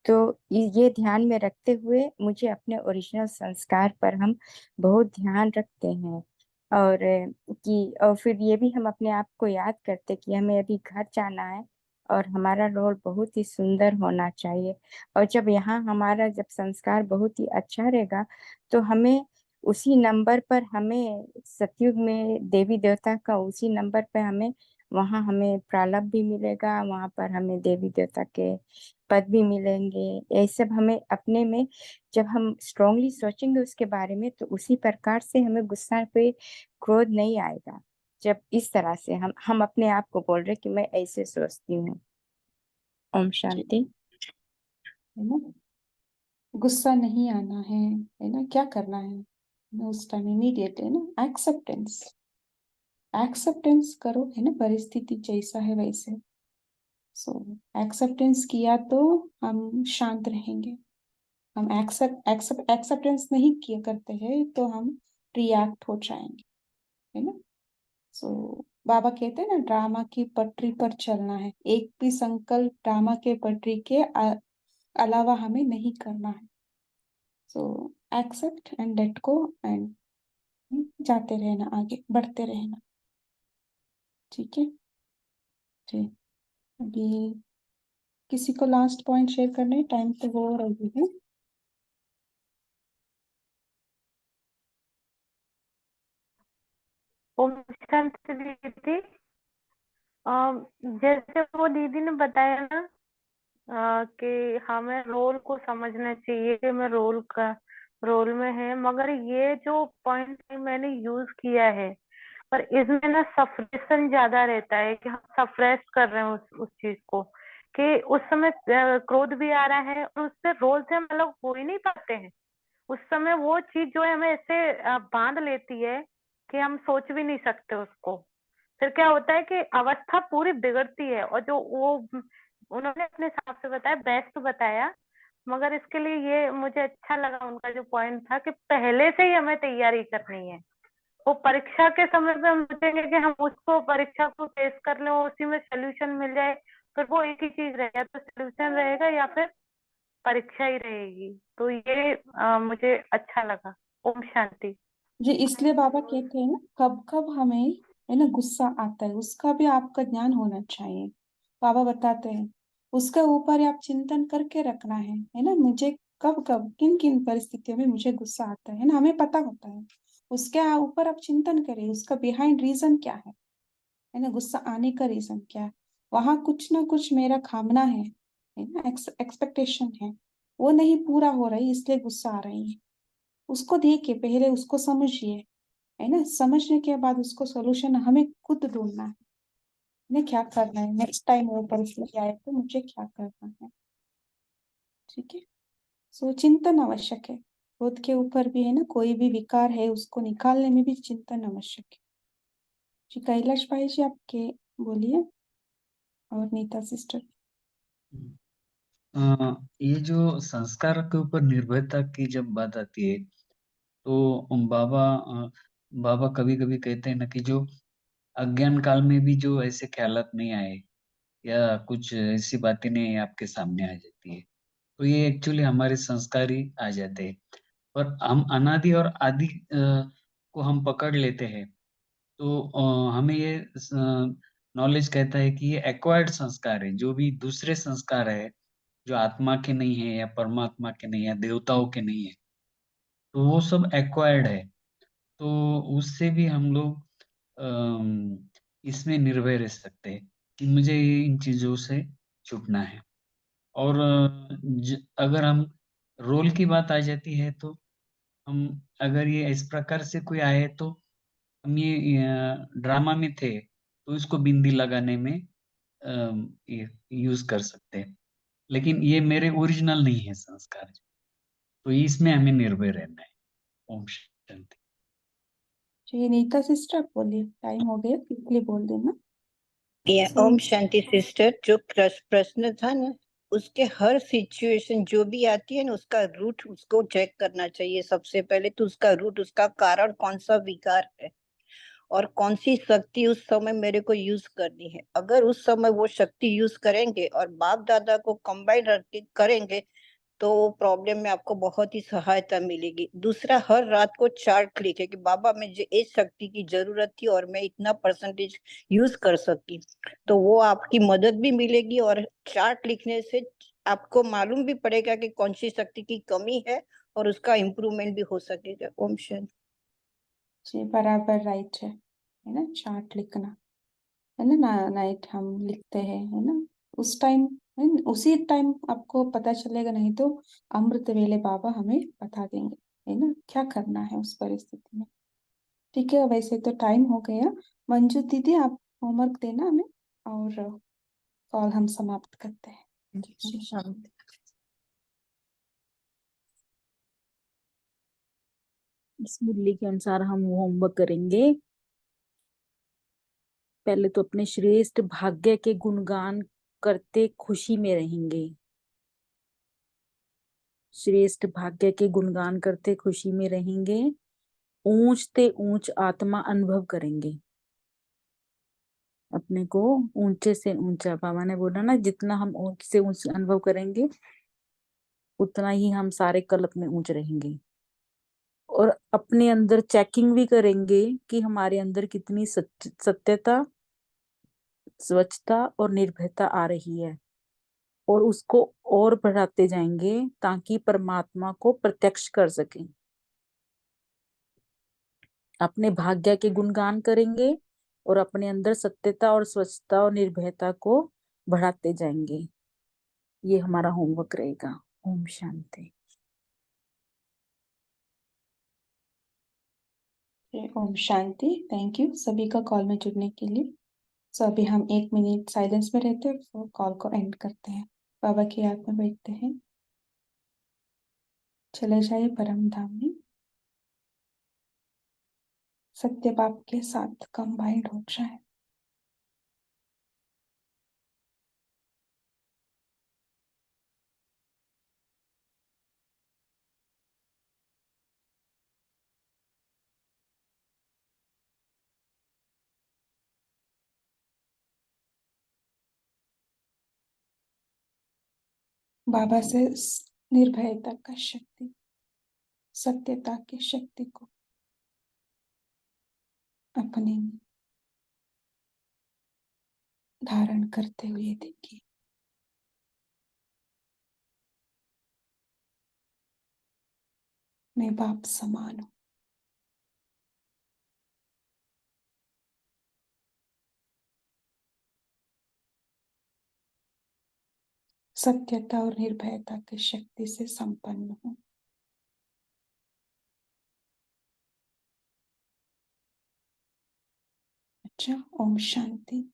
तो ये ध्यान में रखते हुए मुझे अपने ओरिजिनल संस्कार पर हम बहुत ध्यान रखते हैं। और फिर ये भी हम अपने आप को याद करते कि हमें अभी घर जाना है और हमारा रोल बहुत ही सुंदर होना चाहिए। और जब यहाँ हमारा जब संस्कार बहुत ही अच्छा रहेगा, तो हमें उसी नंबर पर हमें सतयुग में देवी देवता का उसी नंबर पर हमें वहाँ हमें प्रालब्ध भी मिलेगा, वहाँ पर हमें देवी देवता के पद भी मिलेंगे। ये सब हमें अपने में जब हम स्ट्रांगली सोचेंगे उसके बारे में, तो उसी प्रकार से हमें गुस्सा पे क्रोध नहीं आएगा। जब इस तरह से हम अपने आप को बोल रहे कि मैं ऐसे सोचती हूँ। ओम शांति। है ना, गुस्सा नहीं आना है ना, क्या करना है ना उस टाइम? इमीडिएट है ना, एक्सेप्टेंस, एक्सेप्टेंस करो, है ना, परिस्थिति जैसा है वैसे। सो एक्सेप्टेंस किया तो हम शांत रहेंगे। हम एक्सेप्टेंस नहीं किया करते हैं तो हम रिएक्ट हो जाएंगे, है ना। सो बाबा कहते हैं ना, ड्रामा की पटरी पर चलना है, एक भी संकल्प ड्रामा के पटरी के अलावा हमें नहीं करना है। So accept and let go and जाते रहना, आगे बढ़ते रहना। ठीक है जी। अभी किसी को लास्ट पॉइंट शेयर करने, टाइम तो वो हो रही है। ओम शांति दीदी। जैसे वो दीदी ने बताया ना कि हमें रोल को समझना चाहिए कि मैं रोल का रोल में है, मगर ये जो पॉइंट मैंने यूज किया है, पर इसमें ना सफरेशन ज्यादा रहता है कि हम सप्रेस कर रहे हैं उस चीज को, कि उस समय क्रोध भी आ रहा है और उससे रोल से हम अलग हो ही नहीं पाते हैं। उस समय वो चीज जो है हमें ऐसे बांध लेती है कि हम सोच भी नहीं सकते उसको। फिर क्या होता है कि अवस्था पूरी बिगड़ती है, और जो वो उन्होंने अपने हिसाब से बताया, बेस्ट बताया, मगर इसके लिए ये मुझे अच्छा लगा उनका जो पॉइंट था कि पहले से ही हमें तैयारी करनी है। वो परीक्षा के समय पे हम सोचेंगे कि हम उसको परीक्षा को फेस कर लें और उसी में सोल्यूशन मिल जाए, फिर वो एक ही चीज रहेगा, तो सोल्यूशन रहेगा या फिर परीक्षा ही रहेगी। तो ये मुझे अच्छा लगा। ओम शांति। जी, इसलिए बाबा कहते हैं ना, कब कब हमें है ना गुस्सा आता है, उसका भी आपका ज्ञान होना चाहिए। बाबा बताते हैं उसके ऊपर आप चिंतन करके रखना है ना, मुझे कब कब किन किन परिस्थितियों में मुझे गुस्सा आता है ना, हमें पता होता है। उसके ऊपर आप चिंतन करें, उसका बिहाइंड रीजन क्या है ना, गुस्सा आने का रीजन क्या है। वहां कुछ ना कुछ मेरा खामना है ना, एक्सपेक्टेशन है, वो नहीं पूरा हो रही, इसलिए गुस्सा आ रही है। उसको देखिए, पहले उसको समझिए, है ना। समझने के बाद उसको सोल्यूशन हमें खुद ढूंढना है ना, क्या करना है नेक्स्ट टाइम वो परिस्थिति आए तो मुझे क्या करना है। ठीक है, सो चिंतन आवश्यक है। खुद के ऊपर भी है ना, कोई भी विकार है उसको निकालने में भी चिंतन आवश्यक है। जी, कैलाश भाई जी आपके बोलिए, और नीता सिस्टर। ये जो संस्कार के ऊपर निर्भरता की जब बात आती है, तो बाबा कभी कभी कहते हैं ना कि जो अज्ञान काल में भी जो ऐसे ख्यालात नहीं आए या कुछ ऐसी बातें नहीं आपके सामने आ जाती है, तो ये एक्चुअली हमारे संस्कार ही आ जाते हैं। पर हम अनादि और आदि को हम पकड़ लेते हैं, तो हमें ये नॉलेज कहता है कि ये एक्वायर्ड संस्कार है। जो भी दूसरे संस्कार है जो आत्मा के नहीं है या परमात्मा के नहीं है या देवताओं के नहीं है, तो वो सब एक्वायर्ड है। तो उससे भी हम लोग इसमें निर्भय रह सकते हैं कि मुझे इन चीजों से छूटना है। और अगर हम रोल की बात आ जाती है, तो हम अगर ये इस प्रकार से कोई आए, तो हम ये ड्रामा में थे तो इसको बिंदी लगाने में ये यूज कर सकते हैं, लेकिन ये मेरे ओरिजिनल नहीं है संस्कार, तो इसमें हमें निर्भय रहना है। ओम शांति। जी, नीता सिस्टर आप बोलिए, टाइम हो गया, क्विकली बोल देना। ओम शांति सिस्टर, जो प्रश्न था ना, उसके हर सिचुएशन जो भी आती है ना, उसका रूट उसको चेक करना चाहिए। सबसे पहले तो उसका रूट, उसका कारण कौन सा विकार है और कौन सी शक्ति उस समय मेरे को यूज करनी है। अगर उस समय वो शक्ति यूज करेंगे और बाप दादा को कंबाइन रख के करेंगे, तो प्रॉब्लम में आपको बहुत ही सहायता मिलेगी। दूसरा, हर रात को चार्ट लिखे कि बाबा मुझे इस शक्ति की जरूरत थी और मैं इतना परसेंटेज यूज कर सकी, तो वो आपकी मदद भी मिलेगी। और चार्ट लिखने से आपको मालूम भी पड़ेगा कि कौन सी शक्ति की कमी है और उसका इम्प्रूवमेंट भी हो सकेगा। ओम शांति। जी, बराबर राइट है ना, चार्ट लिखना है ना, नाइट हम लिखते हैं है ना, उस टाइम उसी टाइम आपको पता चलेगा, नहीं तो अमृत वेले बाबा हमें बता देंगे है ना क्या करना है उस परिस्थिति में। ठीक है, वैसे तो टाइम हो गया। मंजू दीदी आप होमवर्क देना हमें, और कॉल हम समाप्त करते हैं। जी, शांति। इस मुरली के अनुसार हम होमवर्क करेंगे। पहले तो अपने श्रेष्ठ भाग्य के गुणगान करते खुशी में रहेंगे। श्रेष्ठ भाग्य के गुणगान करते खुशी में रहेंगे। ऊंचते ऊंच आत्मा अनुभव करेंगे। अपने को ऊंचे से ऊंचा, बाबा ने बोला ना, जितना हम ऊंच से ऊंच अनुभव करेंगे उतना ही हम सारे कल्प में ऊंच रहेंगे। और अपने अंदर चेकिंग भी करेंगे कि हमारे अंदर कितनी सत्यता, स्वच्छता और निर्भयता आ रही है, और उसको और बढ़ाते जाएंगे ताकि परमात्मा को प्रत्यक्ष कर सकें। अपने भाग्य के गुणगान करेंगे और अपने अंदर सत्यता और स्वच्छता और निर्भयता को बढ़ाते जाएंगे। ये हमारा होमवर्क रहेगा। ओम शांति। ओम शांति। थैंक यू सभी का कॉल में जुड़ने के लिए। सो अभी हम 1 मिनट साइलेंस में रहते हैं, तो कॉल को एंड करते हैं। बाबा की याद में बैठते हैं। चले जाइए परम धाम में, सत्य बाप के साथ कंबाइंड हो जाए। बाबा से निर्भयता का शक्ति, सत्यता की शक्ति को अपने में धारण करते हुए देखिए। मैं बाप समान हूं। सत्यता और निर्भयता की शक्ति से संपन्न हूं। अच्छा, ओम शांति।